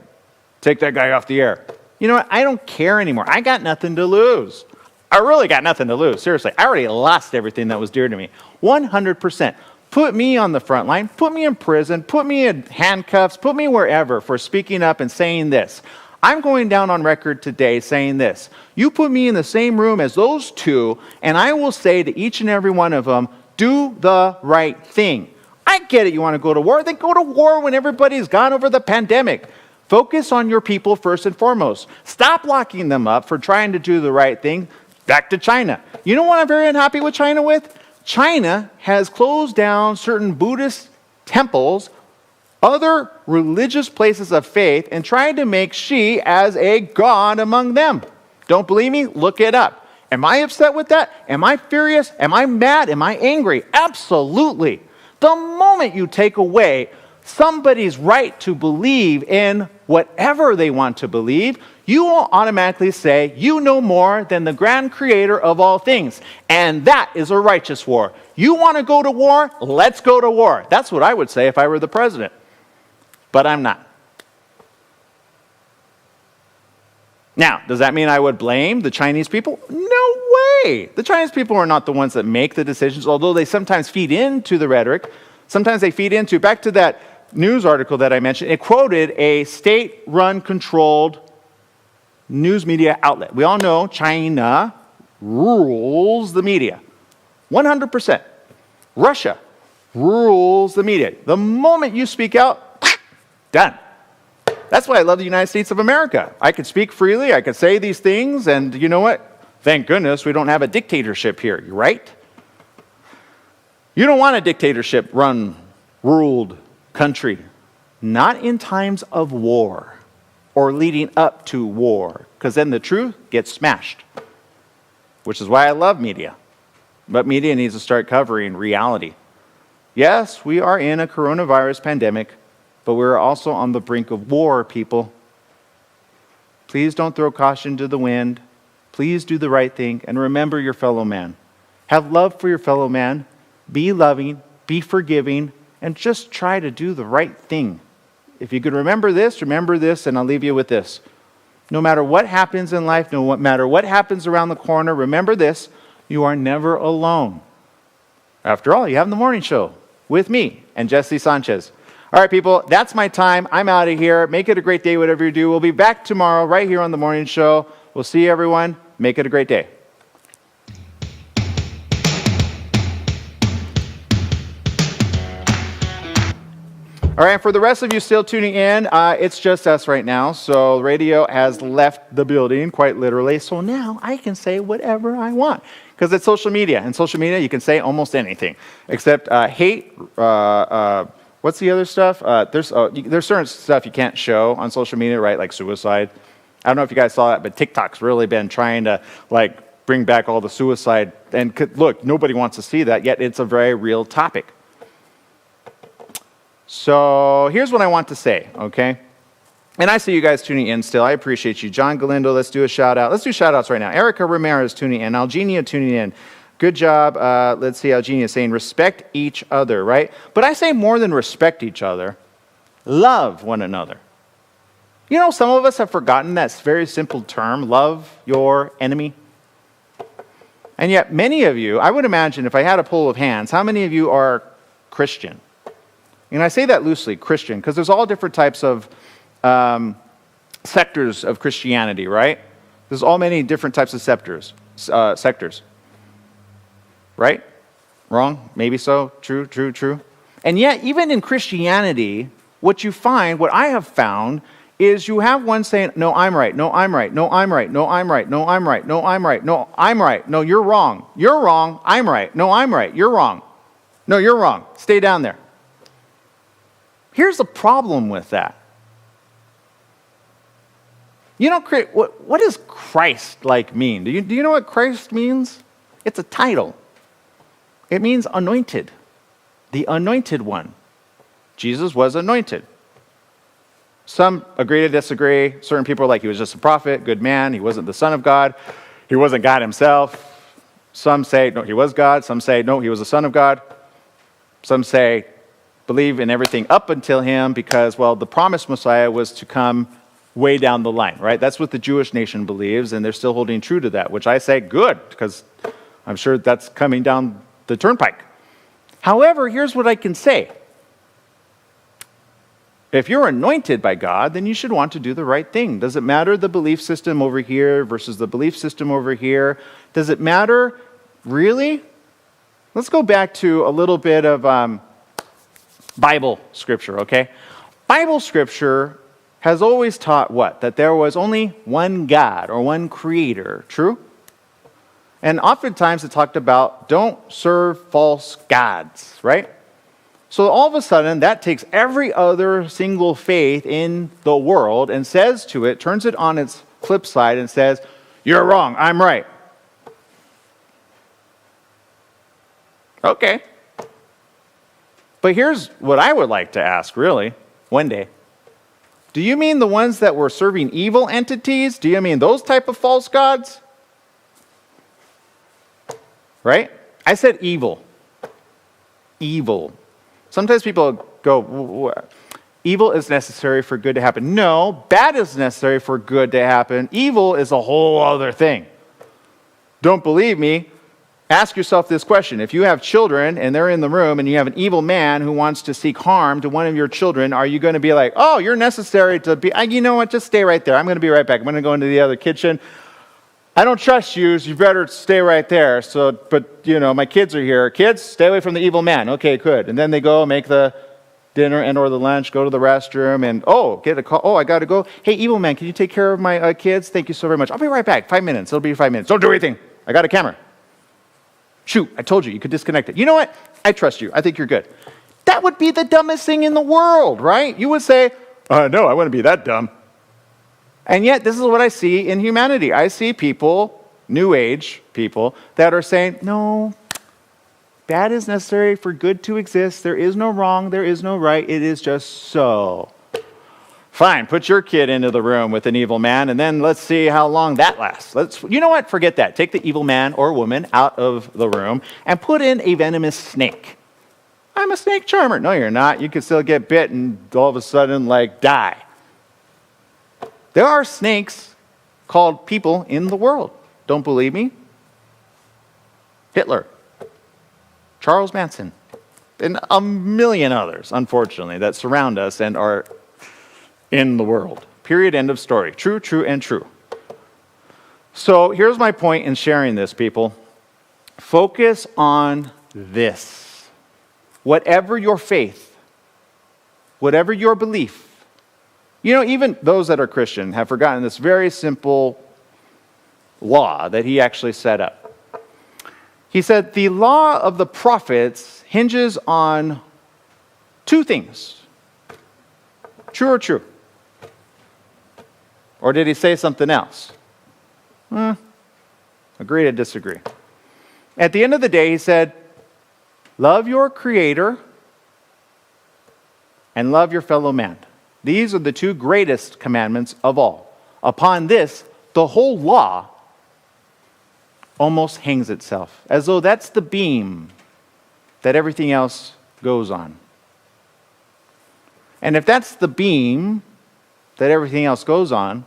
take that guy off the air. You know what? I don't care anymore. I got nothing to lose. I really got nothing to lose. Seriously, I already lost everything that was dear to me. 100%. Put me on the front line, put me in prison, put me in handcuffs, put me wherever for speaking up and saying this. I'm going down on record today saying this. You put me in the same room as those two, and I will say to each and every one of them, do the right thing. I get it, you want to go to war? Then go to war when everybody's gone over the pandemic. Focus on your people first and foremost. Stop locking them up for trying to do the right thing. Back to China. You know what I'm very unhappy with China with? China has closed down certain Buddhist temples, other religious places of faith, and tried to make Xi as a god among them. Don't believe me? Look it up. Am I upset with that? Am I furious? Am I mad? Am I angry? Absolutely. The moment you take away somebody's right to believe in whatever they want to believe, you will automatically say, you know more than the grand creator of all things. And that is a righteous war. You want to go to war? Let's go to war. That's what I would say if I were the president. But I'm not. Now, does that mean I would blame the Chinese people? No way. The Chinese people are not the ones that make the decisions, although they sometimes feed into the rhetoric. Sometimes they feed into, back to that news article that I mentioned, it quoted a state-run controlled news media outlet. We all know China rules the media. 100%. Russia rules the media. The moment you speak out, done. That's why I love the United States of America. I can speak freely, I can say these things, and you know what? Thank goodness we don't have a dictatorship here, right? You don't want a dictatorship-run, ruled country. Not in times of war or leading up to war, because then the truth gets smashed, which is why I love media. But media needs to start covering reality. Yes, we are in a coronavirus pandemic, but we're also on the brink of war, people. Please don't throw caution to the wind. Please do the right thing and remember your fellow man. Have love for your fellow man. Be loving, be forgiving, and just try to do the right thing. If you could remember this, and I'll leave you with this. No matter what happens in life, no matter what happens around the corner, remember this, you are never alone. After all, you have the morning show with me and Jesse Sanchez. All right, people, that's my time. I'm out of here. Make it a great day, whatever you do. We'll be back tomorrow right here on the morning show. We'll see you, everyone. Make it a great day. All right, for the rest of you still tuning in, it's just us right now. So radio has left the building, quite literally. So now I can say whatever I want because it's social media. And social media, you can say almost anything except hate. What's the other stuff? There's certain stuff you can't show on social media, right? Like suicide. I don't know if you guys saw that, but TikTok's really been trying to bring back all the suicide. And look, nobody wants to see that, yet it's a very real topic. So here's what I want to say, okay? And I see you guys tuning in still. I appreciate you. John Galindo, let's do a shout out. Let's do shout outs right now. Erica Ramirez tuning in. Algenia tuning in. Good job. Let's see, Algenia saying respect each other, right? But I say more than respect each other. Love one another. You know, some of us have forgotten that very simple term, love your enemy. And yet many of you, I would imagine if I had a poll of hands, how many of you are Christian? And I say that loosely, Christian, because there's all different types of sectors of Christianity, right? There's all many different types of sectors. Right? Wrong? Maybe so? True. And yet, even in Christianity, what I have found, is you have one saying, no, I'm right, no, I'm right, no, I'm right, no, I'm right, no, I'm right, no, I'm right, no, I'm right, no, you're wrong, I'm right, no, I'm right, you're wrong, no, you're wrong, stay down there. Here's the problem with that. You know, what does Christ mean? Do you know what Christ means? It's a title. It means anointed, the anointed one. Jesus was anointed. Some agree to disagree. Certain people are like, he was just a prophet, good man. He wasn't the Son of God. He wasn't God himself. Some say, no, he was God. Some say, no, he was the Son of God. Some say, believe in everything up until him because, well, the promised Messiah was to come way down the line, right? That's what the Jewish nation believes, and they're still holding true to that, which I say, good, because I'm sure that's coming down the turnpike. However, here's what I can say. If you're anointed by God, then you should want to do the right thing. Does it matter the belief system over here versus the belief system over here? Does it matter? Really? Let's go back to a little bit of Bible scripture, okay? Bible scripture has always taught what? That there was only one God or one creator, true? And oftentimes it talked about don't serve false gods, right? So all of a sudden, that takes every other single faith in the world and says to it, turns it on its flip side and says, you're wrong, I'm right. Okay. But here's what I would like to ask, really, one day. Do you mean the ones that were serving evil entities? Do you mean those type of false gods? Right? I said evil. Evil. Sometimes people go, evil is necessary for good to happen. No, bad is necessary for good to happen. Evil is a whole other thing. Don't believe me? Ask yourself this question. If you have children and they're in the room and you have an evil man who wants to seek harm to one of your children, are you going to be like, oh, you're necessary to be, you know what, just stay right there. I'm going to be right back. I'm going to go into the other kitchen. I don't trust you, so you better stay right there. But my kids are here. Kids, stay away from the evil man. Okay, good. And then they go make the dinner and or the lunch, go to the restroom, and get a call. Oh, I got to go. Hey, evil man, can you take care of my kids? Thank you so very much. I'll be right back. 5 minutes. It'll be 5 minutes. Don't do anything. I got a camera. Shoot, I told you could disconnect it. You know what? I trust you. I think you're good. That would be the dumbest thing in the world, right? You would say, no, I wouldn't be that dumb. And yet, this is what I see in humanity. I see people, New Age people, that are saying, no, Bad is necessary for good to exist. There is no wrong, there is no right. It is just so. Fine, put your kid into the room with an evil man, and then let's see how long that lasts. You know what? Forget that. Take the evil man or woman out of the room and put in a venomous snake. I'm a snake charmer. No, you're not. You could still get bit and all of a sudden, die. There are snakes called people in the world. Don't believe me? Hitler, Charles Manson, and a million others, unfortunately, that surround us and are in the world. Period, end of story. True, true, and true. So here's my point in sharing this, people. Focus on this. Whatever your faith, whatever your belief, even those that are Christian have forgotten this very simple law that he actually set up. He said, the law of the prophets hinges on two things. True or true? Or did he say something else? Agree to disagree. At the end of the day, he said, love your Creator and love your fellow man. These are the two greatest commandments of all. Upon this, the whole law almost hangs itself, as though that's the beam that everything else goes on. And if that's the beam that everything else goes on,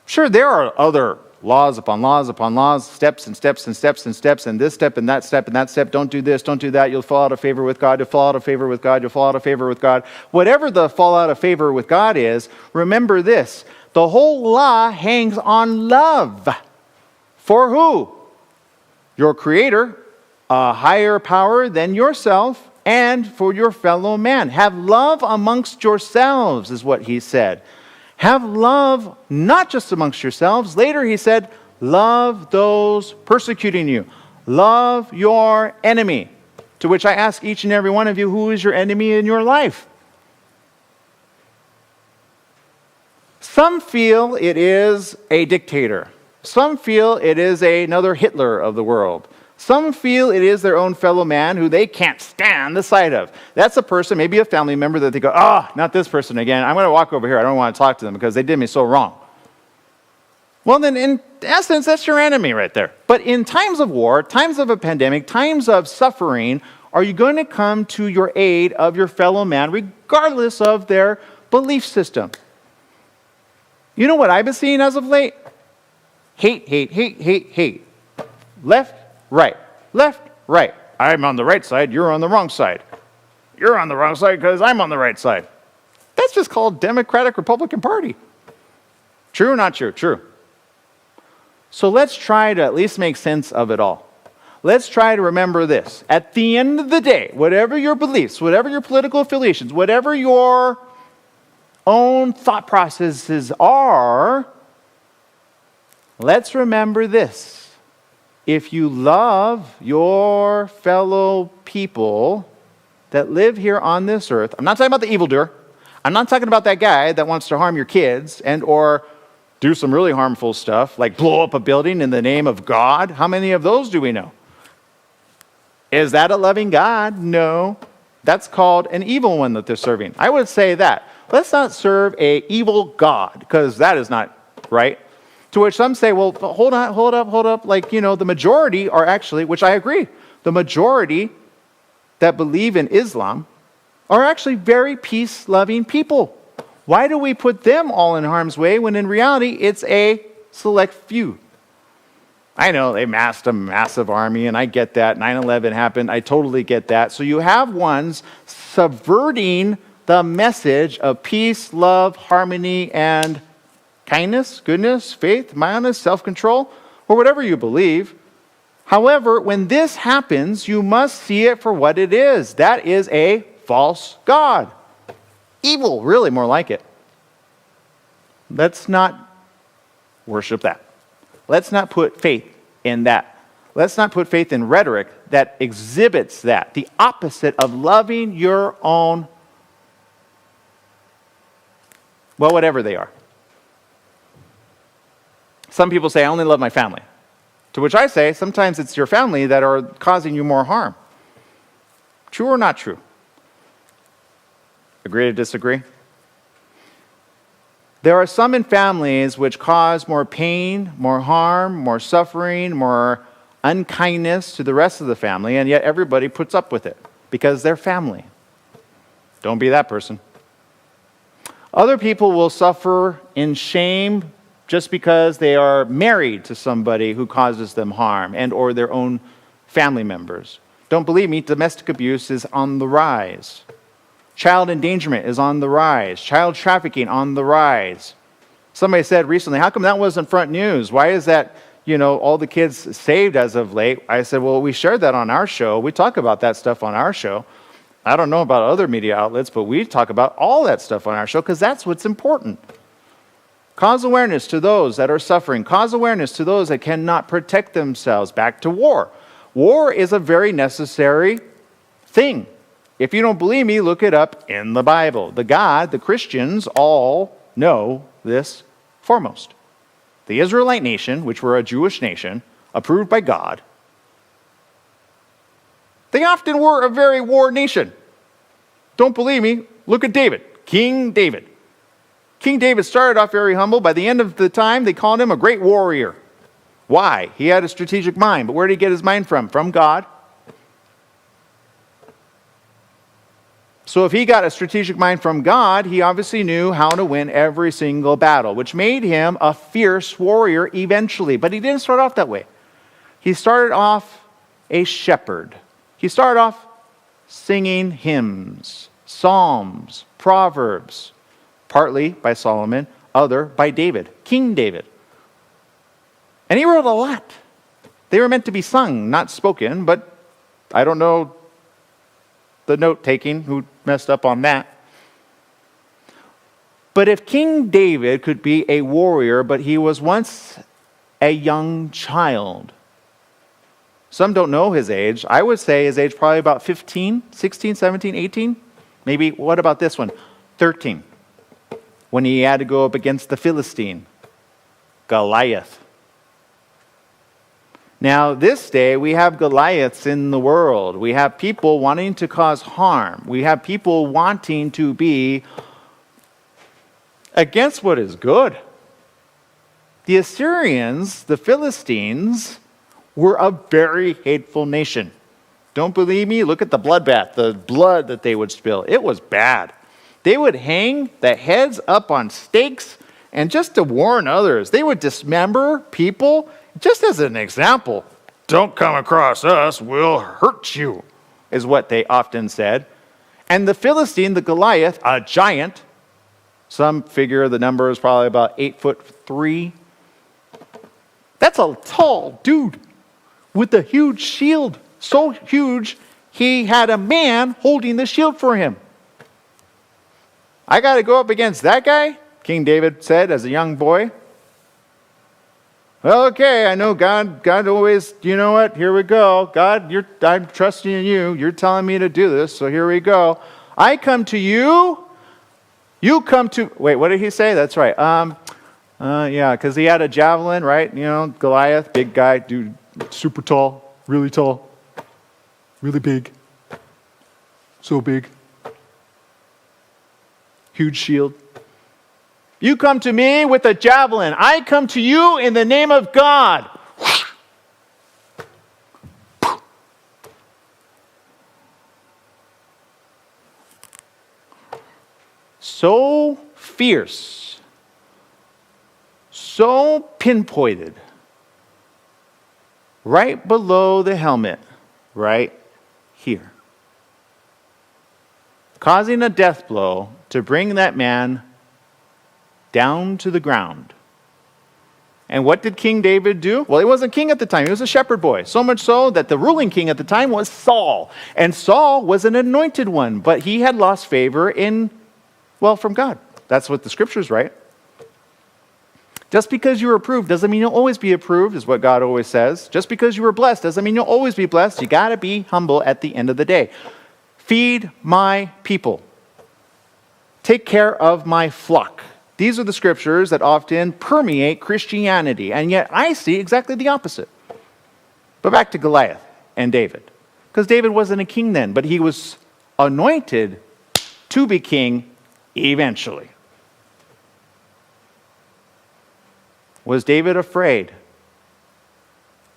sure, there are other laws upon laws, steps and steps and steps and steps, and this step and that step and that step. Don't do this, don't do that. You'll fall out of favor with God. You'll fall out of favor with God. You'll fall out of favor with God. Whatever the fall out of favor with God is, remember this. The whole law hangs on love. For who? Your Creator, a higher power than yourself, and for your fellow man. Have love amongst yourselves, is what he said. Have love not just amongst yourselves. Later he said, love those persecuting you. Love your enemy. To which I ask each and every one of you, who is your enemy in your life? Some feel it is a dictator. Some feel it is another Hitler of the world. Some feel it is their own fellow man who they can't stand the sight of. That's a person, maybe a family member, that they go, not this person again. I'm going to walk over here. I don't want to talk to them because they did me so wrong. Well, then in essence, that's your enemy right there. But in times of war, times of a pandemic, times of suffering, are you going to come to your aid of your fellow man regardless of their belief system? You know what I've been seeing as of late? Hate, hate, hate, hate, hate. Left, right. Left, right. I'm on the right side, you're on the wrong side. You're on the wrong side because I'm on the right side. That's just called Democratic Republican Party. True or not true? True. So let's try to at least make sense of it all. Let's try to remember this. At the end of the day, whatever your beliefs, whatever your political affiliations, whatever your own thought processes are, let's remember this. If you love your fellow people that live here on this earth, I'm not talking about the evildoer. I'm not talking about that guy that wants to harm your kids and or do some really harmful stuff, like blow up a building in the name of God. How many of those do we know? Is that a loving God? No. That's called an evil one that they're serving. I would say that. Let's not serve an evil God, because that is not right. To which some say, well, hold up. The majority are actually, which I agree, the majority that believe in Islam are actually very peace-loving people. Why do we put them all in harm's way when in reality it's a select few? I know they massed a massive army, and I get that. 9/11 happened. I totally get that. So you have ones subverting the message of peace, love, harmony, and kindness, goodness, faith, mildness, self-control, or whatever you believe. However, when this happens, you must see it for what it is. That is a false god. Evil, really, more like it. Let's not worship that. Let's not put faith in that. Let's not put faith in rhetoric that exhibits that. The opposite of loving your own, whatever they are. Some people say, I only love my family. To which I say, sometimes it's your family that are causing you more harm. True or not true? Agree to disagree? There are some in families which cause more pain, more harm, more suffering, more unkindness to the rest of the family, and yet everybody puts up with it because they're family. Don't be that person. Other people will suffer in shame just because they are married to somebody who causes them harm and or their own family members. Don't believe me, domestic abuse is on the rise. Child endangerment is on the rise. Child trafficking on the rise. Somebody said recently, how come that wasn't front news? Why is that, all the kids saved as of late? I said, well, we shared that on our show. We talk about that stuff on our show. I don't know about other media outlets, but we talk about all that stuff on our show because that's what's important. Cause awareness to those that are suffering. Cause awareness to those that cannot protect themselves. Back to war. War is a very necessary thing. If you don't believe me, look it up in the Bible. The Christians all know this foremost. The Israelite nation, which were a Jewish nation, approved by God, they often were a very war nation. Don't believe me? Look at David, King David. King David started off very humble. By the end of the time, they called him a great warrior. Why? He had a strategic mind. But where did he get his mind from? From God. So if he got a strategic mind from God, he obviously knew how to win every single battle, which made him a fierce warrior eventually. But he didn't start off that way. He started off a shepherd. He started off singing hymns, psalms, proverbs, partly by Solomon, other by David, King David. And he wrote a lot. They were meant to be sung, not spoken, but I don't know the note-taking, who messed up on that. But if King David could be a warrior, but he was once a young child. Some don't know his age. I would say his age probably about 15, 16, 17, 18. Maybe, what about this one? 13. When he had to go up against the Philistine, Goliath. Now, this day, we have Goliaths in the world. We have people wanting to cause harm. We have people wanting to be against what is good. The Assyrians, the Philistines, were a very hateful nation. Don't believe me? Look at the bloodbath, the blood that they would spill. It was bad. They would hang the heads up on stakes, and just to warn others, they would dismember people. Just as an example, don't come across us, we'll hurt you, is what they often said. And the Philistine, the Goliath, a giant, some figure the number is probably about 8'3". That's a tall dude with a huge shield. So huge, he had a man holding the shield for him. I got to go up against that guy, King David said as a young boy. Well, okay, I know God always, you know what, here we go. God, I'm trusting in you. You're telling me to do this, so here we go. I come to you. You come to, wait, what did he say? That's right. Yeah, because he had a javelin, right? Goliath, big guy, dude, super tall, really big, so big. Huge shield. You come to me with a javelin. I come to you in the name of God. So fierce, so pinpointed, right below the helmet, right here, causing a death blow to bring that man down to the ground. And what did King David do? Well, he wasn't king at the time. He was a shepherd boy. So much so that the ruling king at the time was Saul. And Saul was an anointed one, but he had lost favor from God. That's what the scriptures write. Just because you were approved doesn't mean you'll always be approved, is what God always says. Just because you were blessed doesn't mean you'll always be blessed. You got to be humble at the end of the day. Feed my people. Take care of my flock. These are the scriptures that often permeate Christianity, and yet I see exactly the opposite. But back to Goliath and David. Because David wasn't a king then, but he was anointed to be king eventually. Was David afraid?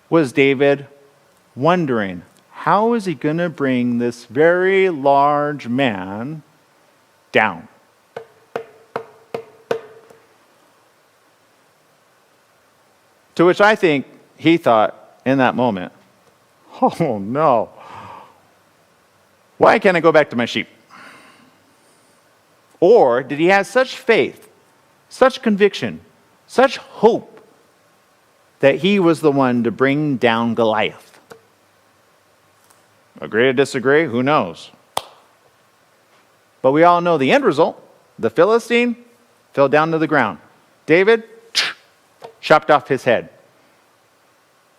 Was David wondering, how is he going to bring this very large man down? To which I think he thought in that moment, oh no, why can't I go back to my sheep? Or did he have such faith, such conviction, such hope that he was the one to bring down Goliath? Agree or disagree? Who knows? But we all know the end result. The Philistine fell down to the ground. David chopped off his head.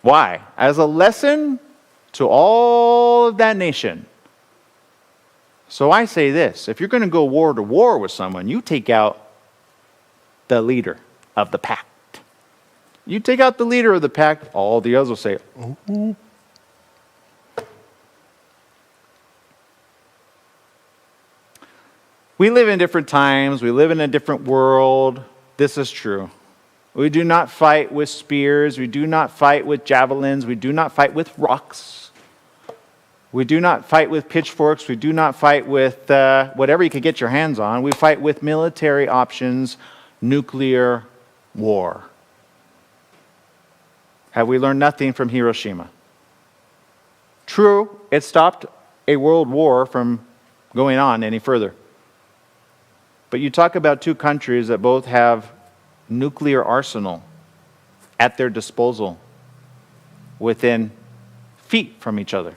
Why? As a lesson to all of that nation. So I say this, if you're going to go war to war with someone, you take out the leader of the pack. You take out the leader of the pack, all the others will say, oh. We live in different times. We live in a different world. This is true. We do not fight with spears. We do not fight with javelins. We do not fight with rocks. We do not fight with pitchforks. We do not fight with whatever you could get your hands on. We fight with military options, nuclear war. Have we learned nothing from Hiroshima? True, it stopped a world war from going on any further. But you talk about two countries that both have nuclear arsenal at their disposal within feet from each other.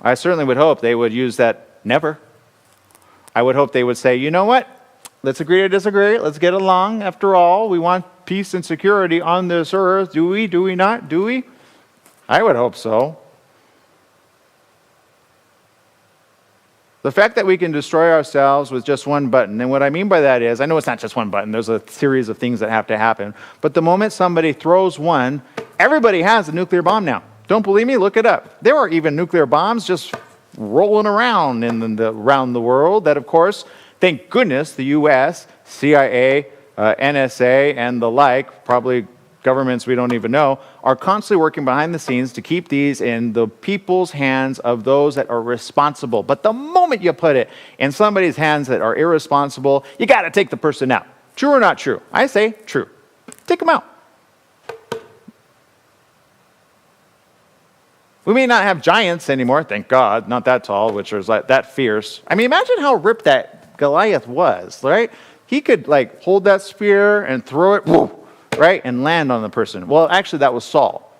I certainly would hope they would use that never. I would hope they would say, you know what? Let's agree to disagree. Let's get along. After all, we want peace and security on this earth. Do we? Do we not? Do we? I would hope so. The fact that we can destroy ourselves with just one button, and what I mean by that is, I know it's not just one button, there's a series of things that have to happen, but the moment somebody throws one, everybody has a nuclear bomb now. Don't believe me? Look it up. There are even nuclear bombs just rolling around around the world that, of course, thank goodness, the U.S., CIA, NSA, and the like, probably governments we don't even know, are constantly working behind the scenes to keep these in the people's hands of those that are responsible. But the moment you put it in somebody's hands that are irresponsible, you got to take the person out. True or not true? I say true. Take them out. We may not have giants anymore, thank God, not that tall, which was like that fierce. I mean, imagine how ripped that Goliath was, right? He could like hold that spear and throw it, whoo, right, and land on the person. Well, actually, that was Saul.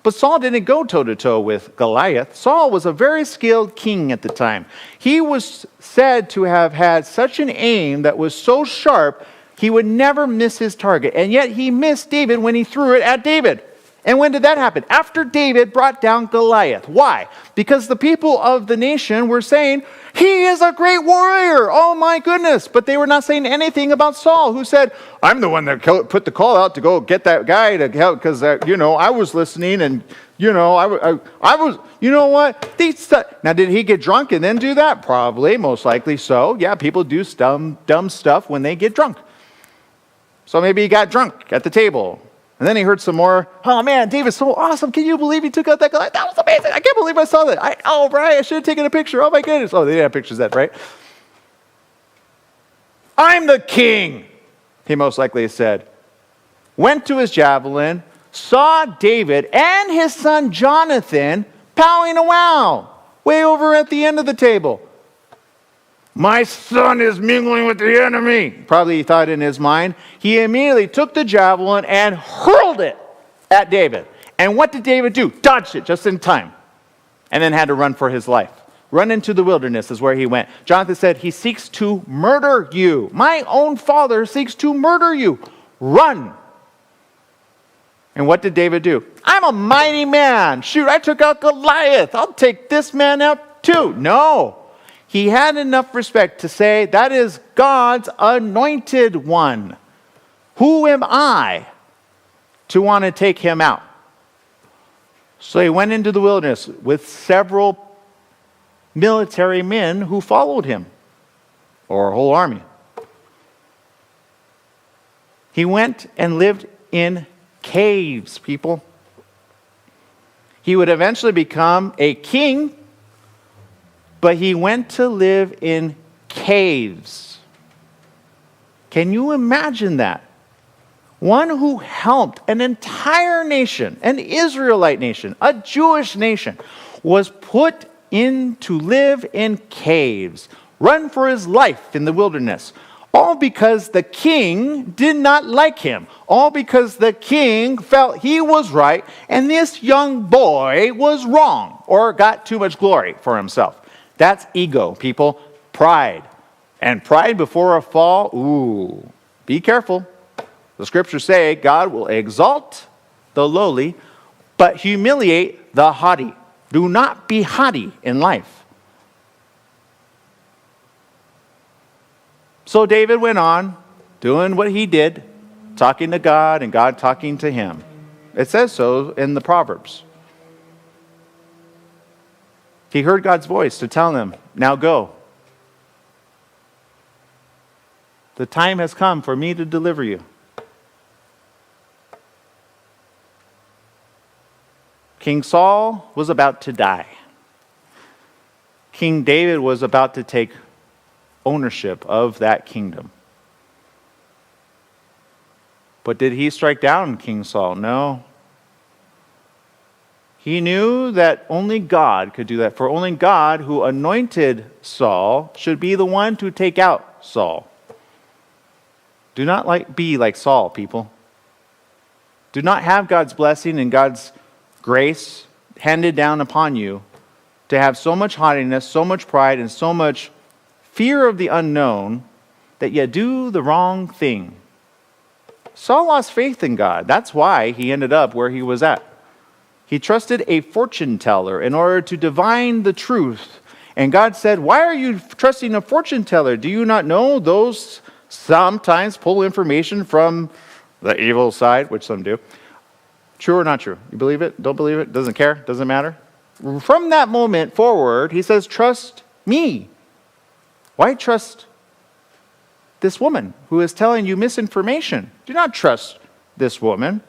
But Saul didn't go toe-to-toe with Goliath. Saul was a very skilled king at the time. He was said to have had such an aim that was so sharp, he would never miss his target. And yet he missed David when he threw it at David. And when did that happen? After David brought down Goliath. Why? Because the people of the nation were saying, he is a great warrior. Oh my goodness. But they were not saying anything about Saul, who said, I'm the one that put the call out to go get that guy to help because, I was listening and, I was, you know what? Now, did he get drunk and then do that? Probably, most likely so. Yeah, people do dumb stuff when they get drunk. So maybe he got drunk at the table. And then he heard some more, oh man, David's so awesome. Can you believe he took out that guy? That was amazing. I can't believe I saw that. Right, I should have taken a picture. Oh my goodness. Oh, they didn't have pictures of that, right? I'm the king, he most likely said. Went to his javelin, saw David and his son Jonathan powing a wow way over at the end of the table. My son is mingling with the enemy, probably he thought in his mind. He immediately took the javelin and hurled it at David. And what did David do? Dodged it just in time. And then had to run for his life. Run into the wilderness is where he went. Jonathan said, he seeks to murder you. My own father seeks to murder you. Run. And what did David do? I'm a mighty man. Shoot, I took out Goliath. I'll take this man out too. No. He had enough respect to say, that is God's anointed one. Who am I to want to take him out? So he went into the wilderness with several military men who followed him, or a whole army. He went and lived in caves, people. He would eventually become a king, but he went to live in caves. Can you imagine that? One who helped an entire nation, an Israelite nation, a Jewish nation, was put in to live in caves, run for his life in the wilderness, all because the king did not like him, all because the king felt he was right and this young boy was wrong or got too much glory for himself. That's ego, people. Pride. And pride before a fall, ooh, be careful. The scriptures say God will exalt the lowly, but humiliate the haughty. Do not be haughty in life. So David went on doing what he did, talking to God and God talking to him. It says so in the Proverbs. He heard God's voice to tell him, now go. The time has come for me to deliver you. King Saul was about to die. King David was about to take ownership of that kingdom. But did he strike down King Saul? No. He knew that only God could do that, for only God who anointed Saul should be the one to take out Saul. Do not be like Saul, people. Do not have God's blessing and God's grace handed down upon you to have so much haughtiness, so much pride, and so much fear of the unknown that you do the wrong thing. Saul lost faith in God. That's why he ended up where he was at. He trusted a fortune teller in order to divine the truth. And God said, why are you trusting a fortune teller? Do you not know those sometimes pull information from the evil side, which some do? True or not true? You believe it? Don't believe it? Doesn't care? Doesn't matter? From that moment forward, he says, trust me. Why trust this woman who is telling you misinformation? Do not trust this woman.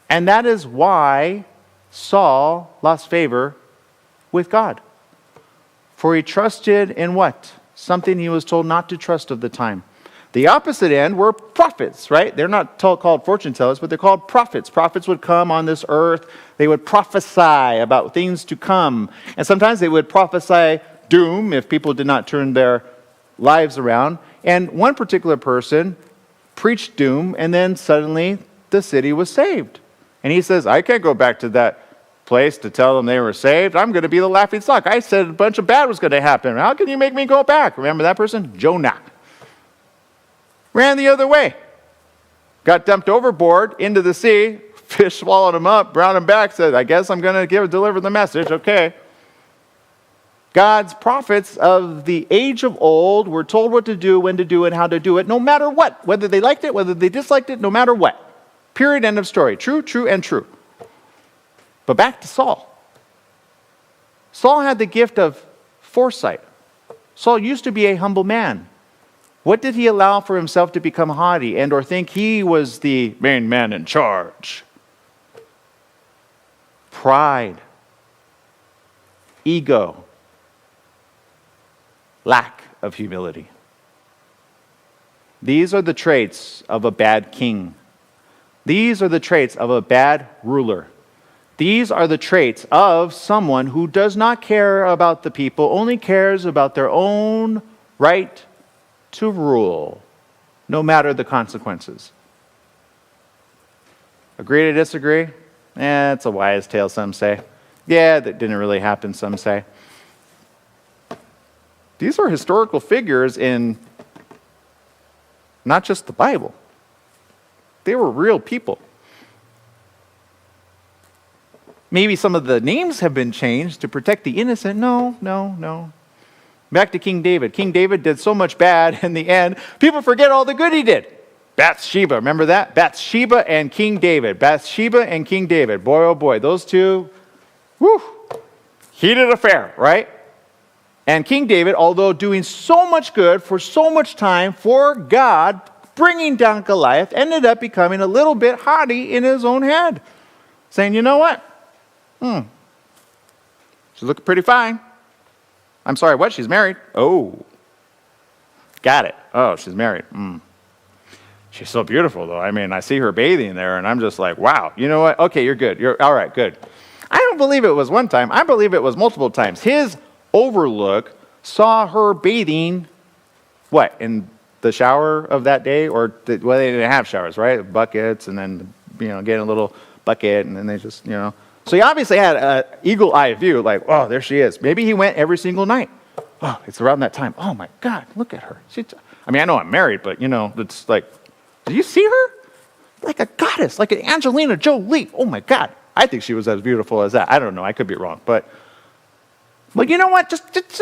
And that is why Saul lost favor with God. For he trusted in what? Something he was told not to trust of the time. The opposite end were prophets, right? They're not called fortune tellers, but they're called prophets. Prophets would come on this earth. They would prophesy about things to come. And sometimes they would prophesy doom if people did not turn their lives around. And one particular person preached doom, and then suddenly the city was saved. And he says, I can't go back to that place to tell them they were saved. I'm going to be the laughing stock. I said a bunch of bad was going to happen. How can you make me go back? Remember that person? Jonah. Ran the other way. Got dumped overboard into the sea. Fish swallowed him up, brought him back, said, I guess I'm going to deliver the message. Okay. God's prophets of the age of old were told what to do, when to do, and how to do it, no matter what. Whether they liked it, whether they disliked it, no matter what. Period, end of story. True, true, and true. But back to Saul. Saul had the gift of foresight. Saul used to be a humble man. What did he allow for himself to become haughty and or think he was the main man in charge? Pride, ego, lack of humility. These are the traits of a bad king. These are the traits of a bad ruler. These are the traits of someone who does not care about the people, only cares about their own right to rule, no matter the consequences. Agree to disagree? It's a wise tale, some say. Yeah, that didn't really happen, some say. These are historical figures in not just the Bible. They were real people. Maybe some of the names have been changed to protect the innocent. No. Back to King David. King David did so much bad in the end, people forget all the good he did. Bathsheba, remember that? Bathsheba and King David. Bathsheba and King David. Boy, oh boy, those two, Whew. Heated affair, right? And King David, although doing so much good for so much time for God, bringing down Goliath, ended up becoming a little bit haughty in his own head. Saying, you know what? She's looking pretty fine. I'm sorry, what? She's married? Oh. Got it. Oh, she's married. She's so beautiful, though. I mean, I see her bathing there, and I'm just like, wow. You know what? Okay, you're good. You're all right, good. I don't believe it was one time. I believe it was multiple times. His overlook saw her bathing, what, in the shower of that day? Or, they didn't have showers, right? Buckets, and then, getting a little bucket, and then they just, So he obviously had an eagle-eye view, like, oh, there she is. Maybe he went every single night. Oh, it's around that time. Oh, my God, look at her. I know I'm married, but, it's like, did you see her? Like a goddess, like an Angelina Jolie. Oh, my God. I think she was as beautiful as that. I don't know. I could be wrong. But you know what? Just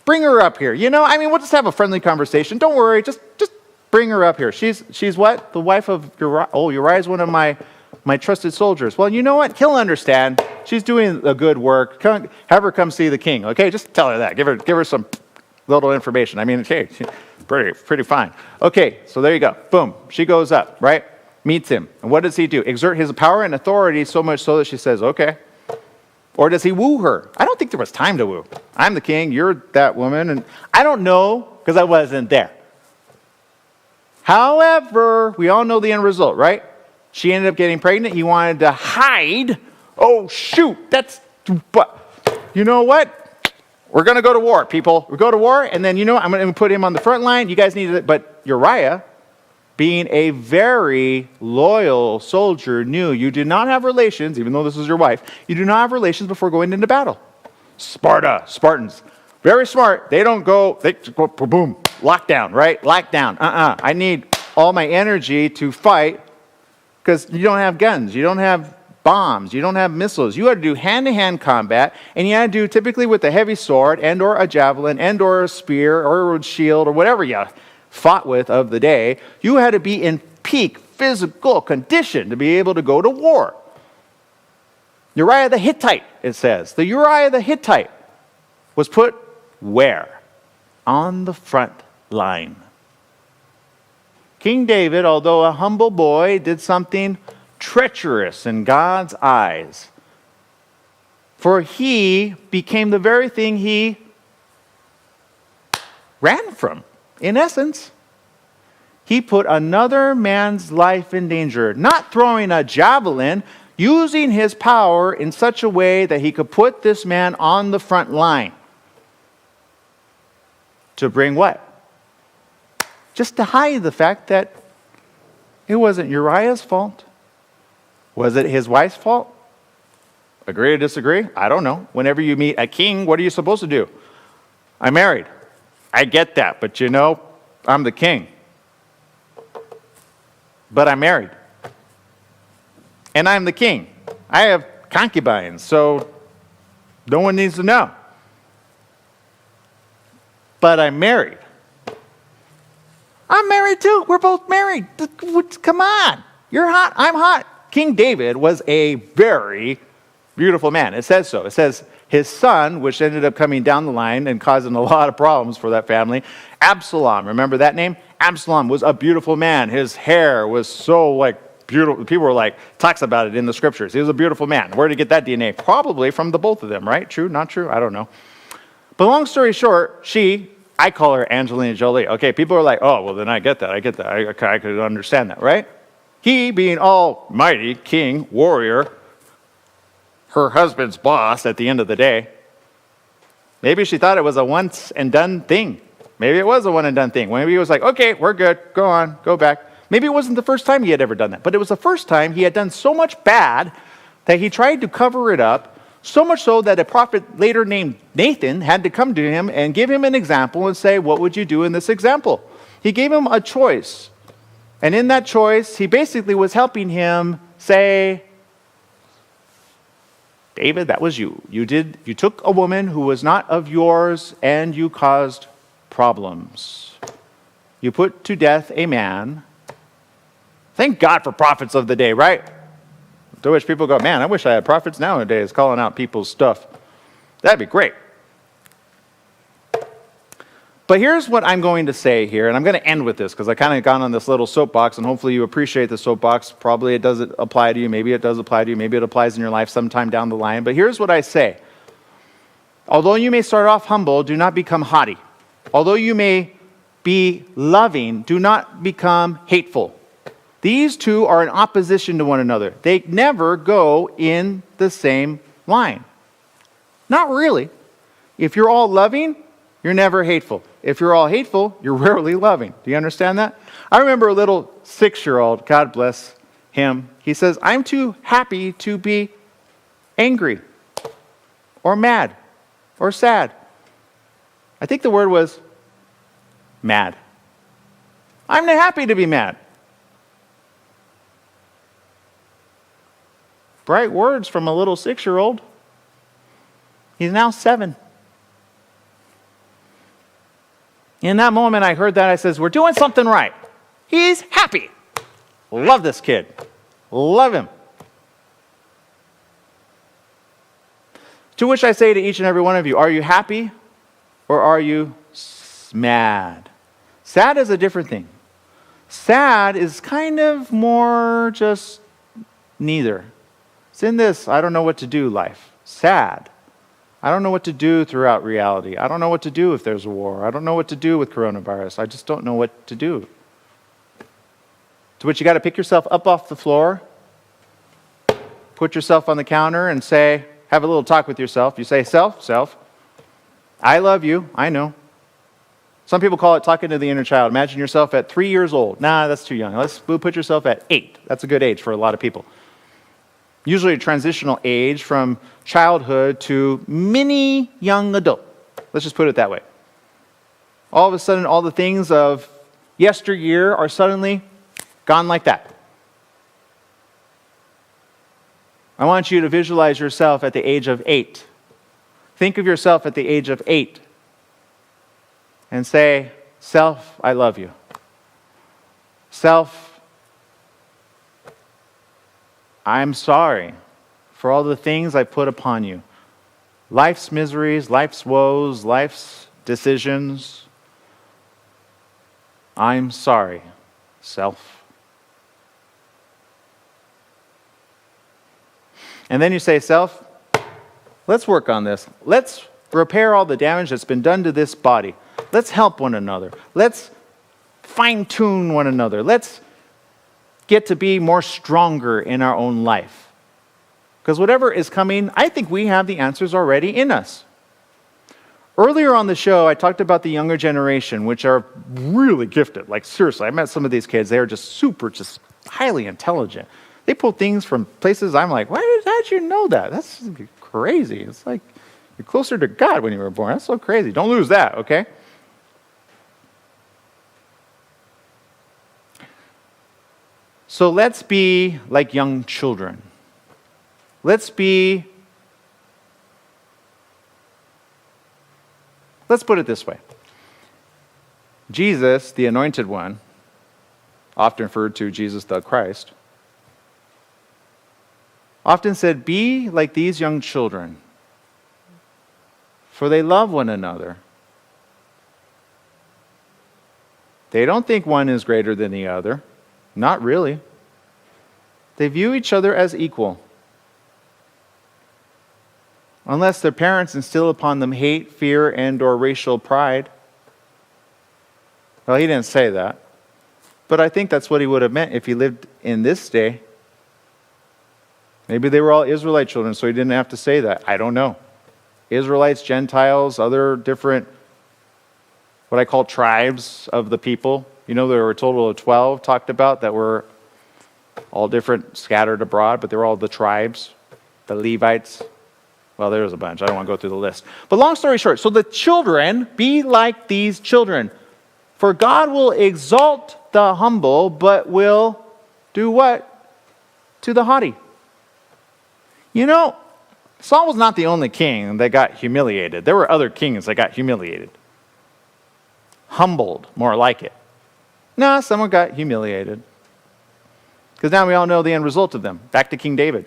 bring her up here. We'll just have a friendly conversation. Don't worry. Just bring her up here. She's what? The wife of Uriah. Oh, Uriah is one of my trusted soldiers. Well, you know what? He'll understand. She's doing a good work. Have her come see the king. Okay, just tell her that. Give her some little information. Hey, she's pretty fine. Okay, so there you go. Boom. She goes up, right? Meets him. And what does he do? Exert his power and authority so much so that she says, okay. Or does he woo her? I don't think there was time to woo. I'm the king. You're that woman. And I don't know because I wasn't there. However, we all know the end result, right? She ended up getting pregnant. He wanted to hide. Oh, shoot. But you know what? We're going to go to war, people. We go to war, and then, I'm going to put him on the front line. You guys need it. But Uriah, being a very loyal soldier, knew you did not have relations, even though this is your wife, you do not have relations before going into battle. Spartans, very smart. They go boom, lockdown, right? Lockdown. I need all my energy to fight because you don't have guns. You don't have bombs. You don't have missiles. You had to do hand-to-hand combat, and you had to do typically with a heavy sword and or a javelin and or a spear or a shield or whatever you fought with of the day. You had to be in peak physical condition to be able to go to war. Uriah the Hittite, it says. The Uriah the Hittite was put where? On the front line. King David, although a humble boy, did something treacherous in God's eyes. For he became the very thing he ran from. In essence, he put another man's life in danger, not throwing a javelin, using his power in such a way that he could put this man on the front line. To bring what? Just to hide the fact that it wasn't Uriah's fault. Was it his wife's fault? Agree or disagree? I don't know. Whenever you meet a king, what are you supposed to do? I'm married. I get that, but I'm the king. But I'm married. And I'm the king. I have concubines, so no one needs to know. But I'm married. I'm married too. We're both married. Come on. You're hot. I'm hot. King David was a very beautiful man. It says so. It says his son, which ended up coming down the line and causing a lot of problems for that family, Absalom. Remember that name? Absalom was a beautiful man. His hair was so beautiful. People were talks about it in the scriptures. He was a beautiful man. Where did he get that DNA? Probably from the both of them, right? True? Not true? I don't know. But long story short, I call her Angelina Jolie. Okay, people are like, oh, well, then I get that. I could understand that, right? He, being almighty, king, warrior, her husband's boss at the end of the day, maybe she thought it was a once and done thing. Maybe it was a one and done thing. Maybe he was like, okay, we're good. Go on, go back. Maybe it wasn't the first time he had ever done that, but it was the first time he had done so much bad that he tried to cover it up, so much so that a prophet later named Nathan had to come to him and give him an example and say, what would you do in this example? He gave him a choice. And in that choice, he basically was helping him say, David, that was you. You took a woman who was not of yours and you caused problems. You put to death a man. Thank God for prophets of the day, right? To which people go, man, I wish I had prophets nowadays calling out people's stuff. That'd be great. But here's what I'm going to say here, and I'm going to end with this because I kind of got on this little soapbox, and hopefully you appreciate the soapbox. Probably it doesn't apply to you. Maybe it does apply to you. Maybe it applies in your life sometime down the line. But here's what I say. Although you may start off humble, do not become haughty. Although you may be loving, do not become hateful. These two are in opposition to one another. They never go in the same line. Not really. If you're all loving, you're never hateful. If you're all hateful, you're rarely loving. Do you understand that? I remember a little 6-year-old, God bless him. He says, I'm too happy to be angry or mad or sad. I think the word was mad. I'm not happy to be mad. Bright words from a little 6-year-old. He's now 7. In that moment I heard that, I says, we're doing something right. He's happy. Love this kid. Love him. To which I say to each and every one of you, are you happy or are you mad? Sad is a different thing. Sad is kind of more just neither. It's in this, I don't know what to do life. Sad. I don't know what to do throughout reality. I don't know what to do if there's a war. I don't know what to do with coronavirus. I just don't know what to do. To which you got to pick yourself up off the floor, put yourself on the counter and say, have a little talk with yourself. You say, self, I love you. I know. Some people call it talking to the inner child. Imagine yourself at 3 years old. Nah, that's too young. Let's put yourself at 8. That's a good age for a lot of people. Usually a transitional age from childhood to mini young adult. Let's just put it that way. All of a sudden, all the things of yesteryear are suddenly gone like that. I want you to visualize yourself at the age of 8. Think of yourself at the age of 8 and say, self, I love you. Self, I'm sorry for all the things I put upon you. Life's miseries, life's woes, life's decisions. I'm sorry, self. And then you say, self, let's work on this. Let's repair all the damage that's been done to this body. Let's help one another. Let's fine-tune one another. Let's get to be more stronger in our own life. Because whatever is coming, I think we have the answers already in us. Earlier on the show, I talked about the younger generation, which are really gifted. Like, seriously, I met some of these kids. They are just highly intelligent. They pull things from places I'm like, how'd you know that? That's crazy. It's like you're closer to God when you were born. That's so crazy. Don't lose that, okay? So let's be like young children. Let's put it this way. Jesus, the Anointed One, often referred to Jesus the Christ, often said, be like these young children, for they love one another. They don't think one is greater than the other. Not really. They view each other as equal. Unless their parents instill upon them hate, fear, and or racial pride. Well, he didn't say that. But I think that's what he would have meant if he lived in this day. Maybe they were all Israelite children, so he didn't have to say that. I don't know. Israelites, Gentiles, other different, what I call tribes of the people. You know, there were a total of 12 talked about that were all different, scattered abroad, but they were all the tribes, the Levites. Well, there was a bunch. I don't want to go through the list. But long story short, so the children, be like these children. For God will exalt the humble, but will do what? To the haughty. You know, Saul was not the only king that got humiliated. There were other kings that got humiliated. Humbled, more like it. No, someone got humiliated. Because now we all know the end result of them. Back to King David.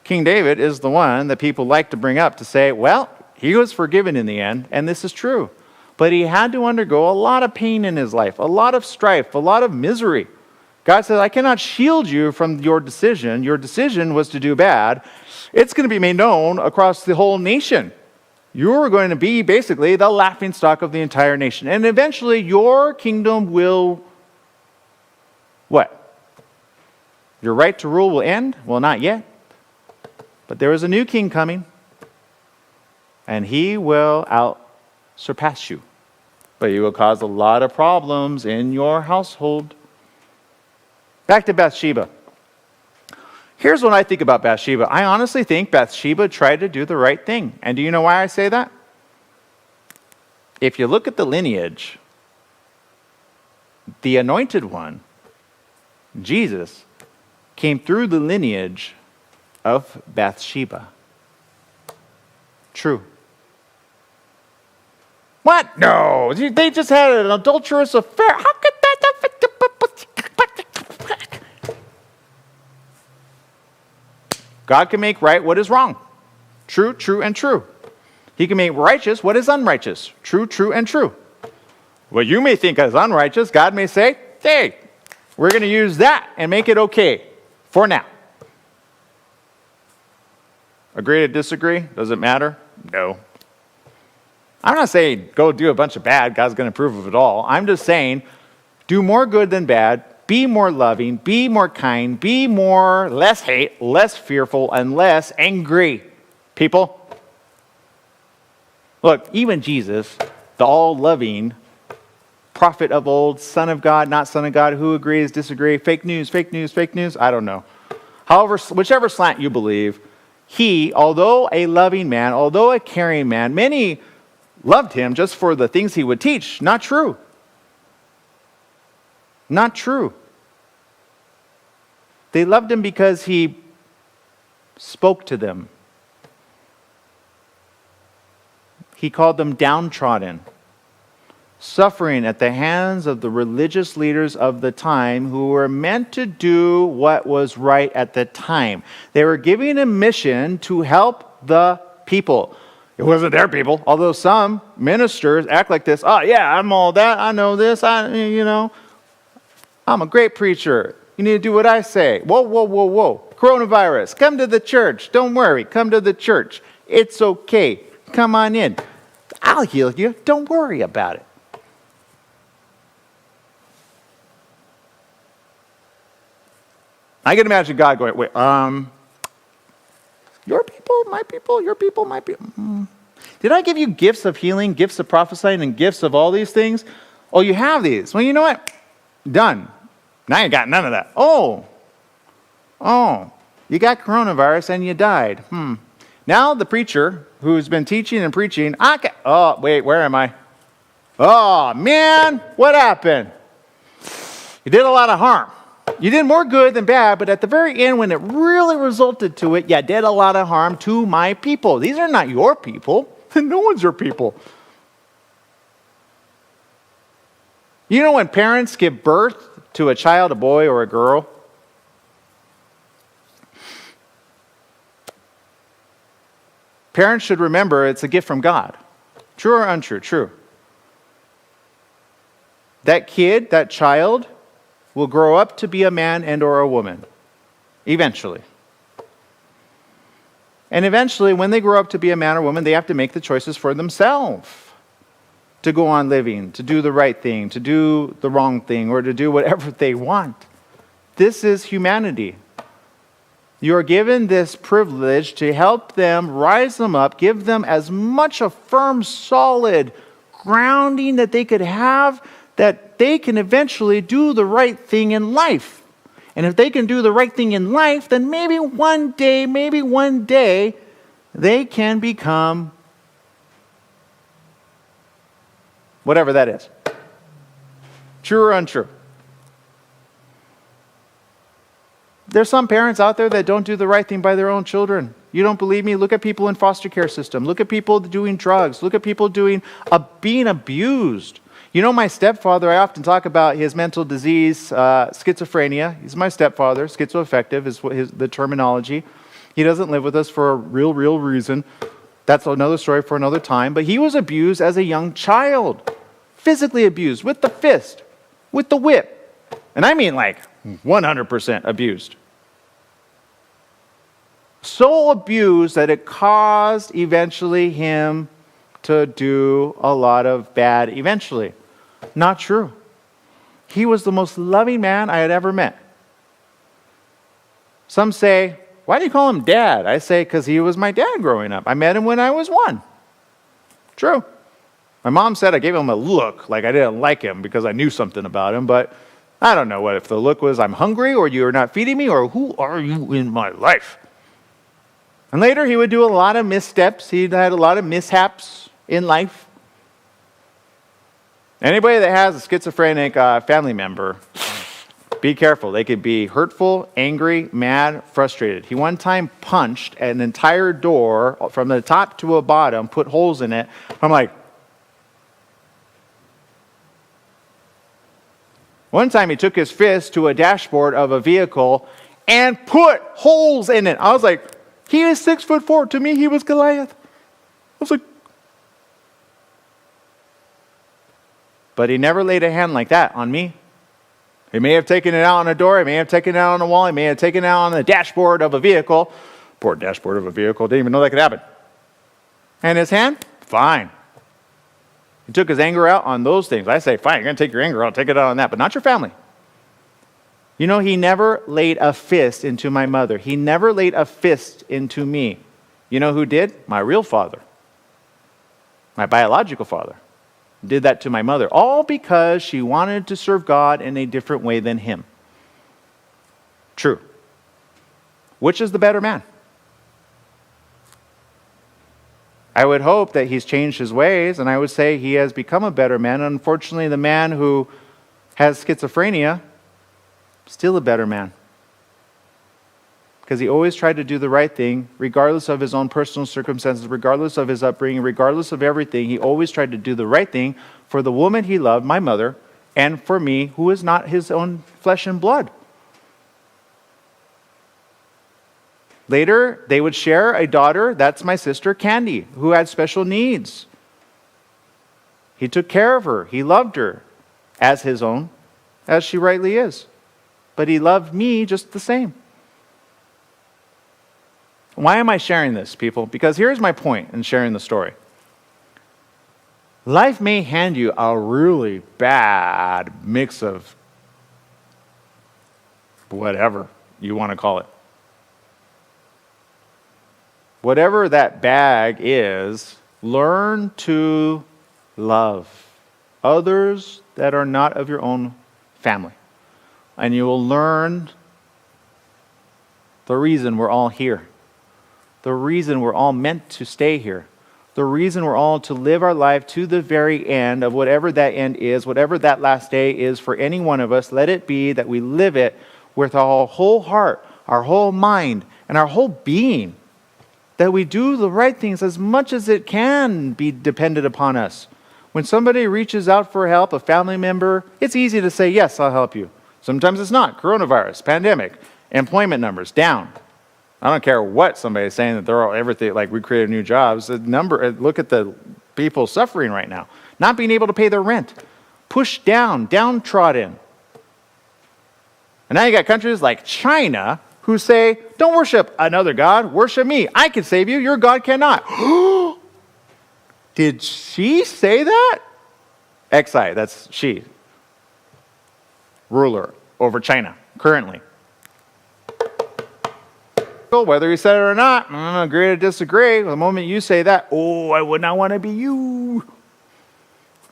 King David is the one that people like to bring up to say, well, he was forgiven in the end, and this is true. But he had to undergo a lot of pain in his life, a lot of strife, a lot of misery. God said, I cannot shield you from your decision. Your decision was to do bad. It's going to be made known across the whole nation. You're going to be basically the laughingstock of the entire nation. And eventually your kingdom will, what? Your right to rule will end? Well, not yet. But there is a new king coming. And he will surpass you. But he will cause a lot of problems in your household. Back to Bathsheba. Here's what I think about Bathsheba. I honestly think Bathsheba tried to do the right thing. And do you know why I say that? If you look at the lineage, the anointed one, Jesus, came through the lineage of Bathsheba. True. What? No. They just had an adulterous affair. How could that? God can make right what is wrong. True, true, and true. He can make righteous what is unrighteous. True, true, and true. What you may think as unrighteous, God may say, hey, we're going to use that and make it okay for now. Agree to disagree? Does it matter? No. I'm not saying go do a bunch of bad. God's going to approve of it all. I'm just saying do more good than bad. Be more loving. Be more kind. Be less hate, less fearful, and less angry. People. Look, even Jesus, the all-loving prophet of old, son of God, not son of God, who agrees, disagree, fake news, fake news, fake news, I don't know. However, whichever slant you believe, he, although a loving man, although a caring man, many loved him just for the things he would teach. Not true. Not true. They loved him because he spoke to them. He called them downtrodden, suffering at the hands of the religious leaders of the time who were meant to do what was right at the time. They were giving a mission to help the people. It wasn't their people, although some ministers act like this. Oh, yeah, I'm all that. I know this. I'm a great preacher. You need to do what I say. Whoa, whoa, whoa, whoa. Coronavirus, come to the church. Don't worry, come to the church. It's okay. Come on in. I'll heal you. Don't worry about it. I can imagine God going, wait, your people, my people, your people, my people. Did I give you gifts of healing, gifts of prophesying, and gifts of all these things? Oh, you have these. Well, you know what? Done. Now you got none of that. Oh, you got coronavirus and you died. Now the preacher who's been teaching and preaching, oh, wait, where am I? Oh, man, what happened? You did a lot of harm. You did more good than bad, but at the very end, when it really resulted to it, you did a lot of harm to my people. These are not your people. No one's your people. You know when parents give birth to a child, a boy or a girl? Parents should remember it's a gift from God. True or untrue? True. That kid, that child, will grow up to be a man and or a woman. Eventually. And eventually, when they grow up to be a man or woman, they have to make the choices for themselves. To go on living, to do the right thing, to do the wrong thing, or to do whatever they want. This is humanity. You are given this privilege to help them, rise them up, give them as much a firm, solid grounding that they could have, that they can eventually do the right thing in life. And if they can do the right thing in life, then maybe one day, they can become whatever that is. True or untrue? There's some parents out there that don't do the right thing by their own children. You don't believe me? Look at people in foster care system. Look at people doing drugs. Look at people being abused. You know, my stepfather, I often talk about his mental disease, schizophrenia. He's my stepfather. Schizoaffective is the terminology. He doesn't live with us for a real reason. That's another story for another time. But he was abused as a young child. Physically abused with the fist, with the whip. And I mean like 100% abused. So abused that it caused eventually him to do a lot of bad eventually. Not true. He was the most loving man I had ever met. Some say, why do you call him dad? I say, because he was my dad growing up. I met him when I was 1. True. My mom said I gave him a look, like I didn't like him because I knew something about him, but I don't know what if the look was I'm hungry or you are not feeding me or who are you in my life? And later he would do a lot of missteps. He had a lot of mishaps in life. Anybody that has a schizophrenic family member, be careful. They could be hurtful, angry, mad, frustrated. He one time punched an entire door from the top to a bottom, put holes in it. I'm like, one time he took his fist to a dashboard of a vehicle and put holes in it. I was like, he is 6'4". To me, he was Goliath. I was like, but he never laid a hand like that on me. He may have taken it out on a door. He may have taken it out on a wall. He may have taken it out on the dashboard of a vehicle. Poor dashboard of a vehicle. Didn't even know that could happen. And his hand? Fine. He took his anger out on those things. I say, fine, you're going to take your anger out. Take it out on that, but not your family. You know, he never laid a fist into my mother. He never laid a fist into me. You know who did? My real father. My biological father. Did that to my mother, all because she wanted to serve God in a different way than him. True. Which is the better man? I would hope that he's changed his ways, and I would say he has become a better man. Unfortunately, the man who has schizophrenia, still a better man. Because he always tried to do the right thing, regardless of his own personal circumstances, regardless of his upbringing, regardless of everything. He always tried to do the right thing for the woman he loved, my mother, and for me, who is not his own flesh and blood. Later, they would share a daughter, that's my sister, Candy, who had special needs. He took care of her. He loved her as his own, as she rightly is. But he loved me just the same. Why am I sharing this, people? Because here's my point in sharing the story. Life may hand you a really bad mix of whatever you want to call it. Whatever that bag is, learn to love others that are not of your own family. And you will learn the reason we're all here. The reason we're all meant to stay here. The reason we're all to live our life to the very end of whatever that end is, whatever that last day is for any one of us. Let it be that we live it with our whole heart, our whole mind, and our whole being. That we do the right things as much as it can be dependent upon us. When somebody reaches out for help, a family member, it's easy to say, yes, I'll help you. Sometimes it's not. Coronavirus, pandemic, employment numbers down. I don't care what somebody's saying that they're all everything, like we created new jobs. Look at the people suffering right now. Not being able to pay their rent. Pushed down, downtrodden. And now you got countries like China who say, don't worship another God, worship me. I can save you, your God cannot. Did she say that? Xi, that's she. Ruler over China, currently. Whether he said it or not, agree to disagree. The moment you say that, I would not want to be you.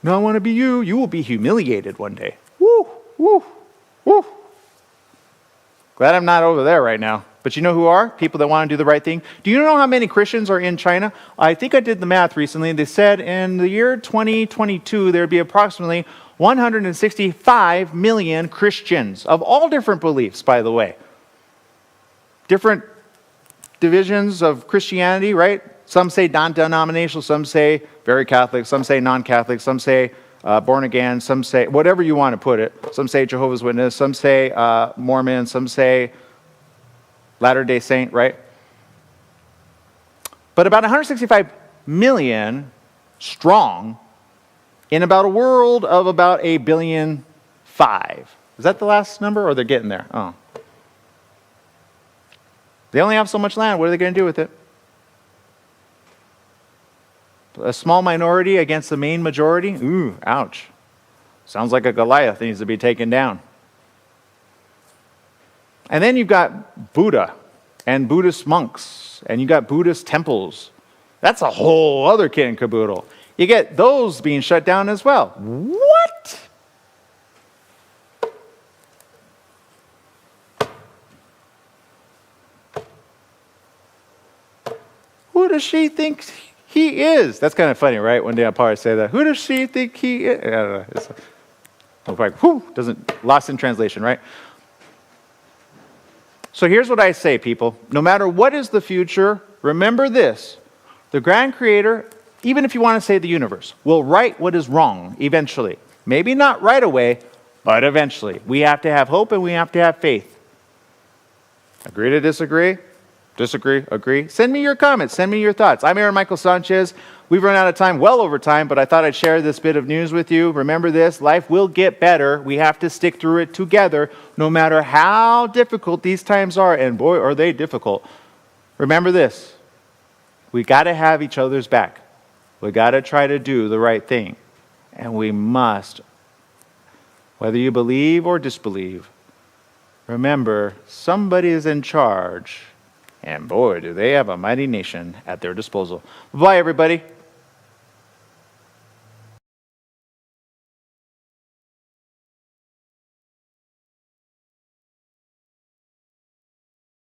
Not want to be you. You will be humiliated one day. Woo, woo, woo. Glad I'm not over there right now. But you know who are? People that want to do the right thing. Do you know how many Christians are in China? I think I did the math recently. They said in the year 2022, there would be approximately 165 million Christians of all different beliefs, by the way. Different divisions of Christianity, right? Some say non-denominational, some say very Catholic, some say non-Catholic, some say born again, some say, whatever you want to put it. Some say Jehovah's Witness, some say Mormon, some say Latter-day Saint, right? But about 165 million strong in about a world of about 1.5 billion. Is that the last number, or they're getting there? Oh. They only have so much land. What are they going to do with it? A small minority against the main majority? Ooh, ouch. Sounds like a Goliath that needs to be taken down. And then you've got Buddha and Buddhist monks, and you got Buddhist temples. That's a whole other kit and caboodle. You get those being shut down as well. What? Who does she think he is? That's kind of funny, right? One day I'll probably say that. Who does she think he is? I don't know. It's like, lost in translation, right? So here's what I say, people. No matter what is the future, remember this. The grand creator, even if you want to say the universe, will right what is wrong eventually. Maybe not right away, but eventually. We have to have hope and we have to have faith. Agree to disagree? Disagree? Agree? Send me your comments. Send me your thoughts. I'm Aaron Michael Sanchez. We've run out of time, well over time, but I thought I'd share this bit of news with you. Remember this, life will get better. We have to stick through it together, no matter how difficult these times are, and boy, are they difficult. Remember this, we got to have each other's back. We got to try to do the right thing, and we must, whether you believe or disbelieve, remember, somebody is in charge. And boy, do they have a mighty nation at their disposal. Bye, everybody.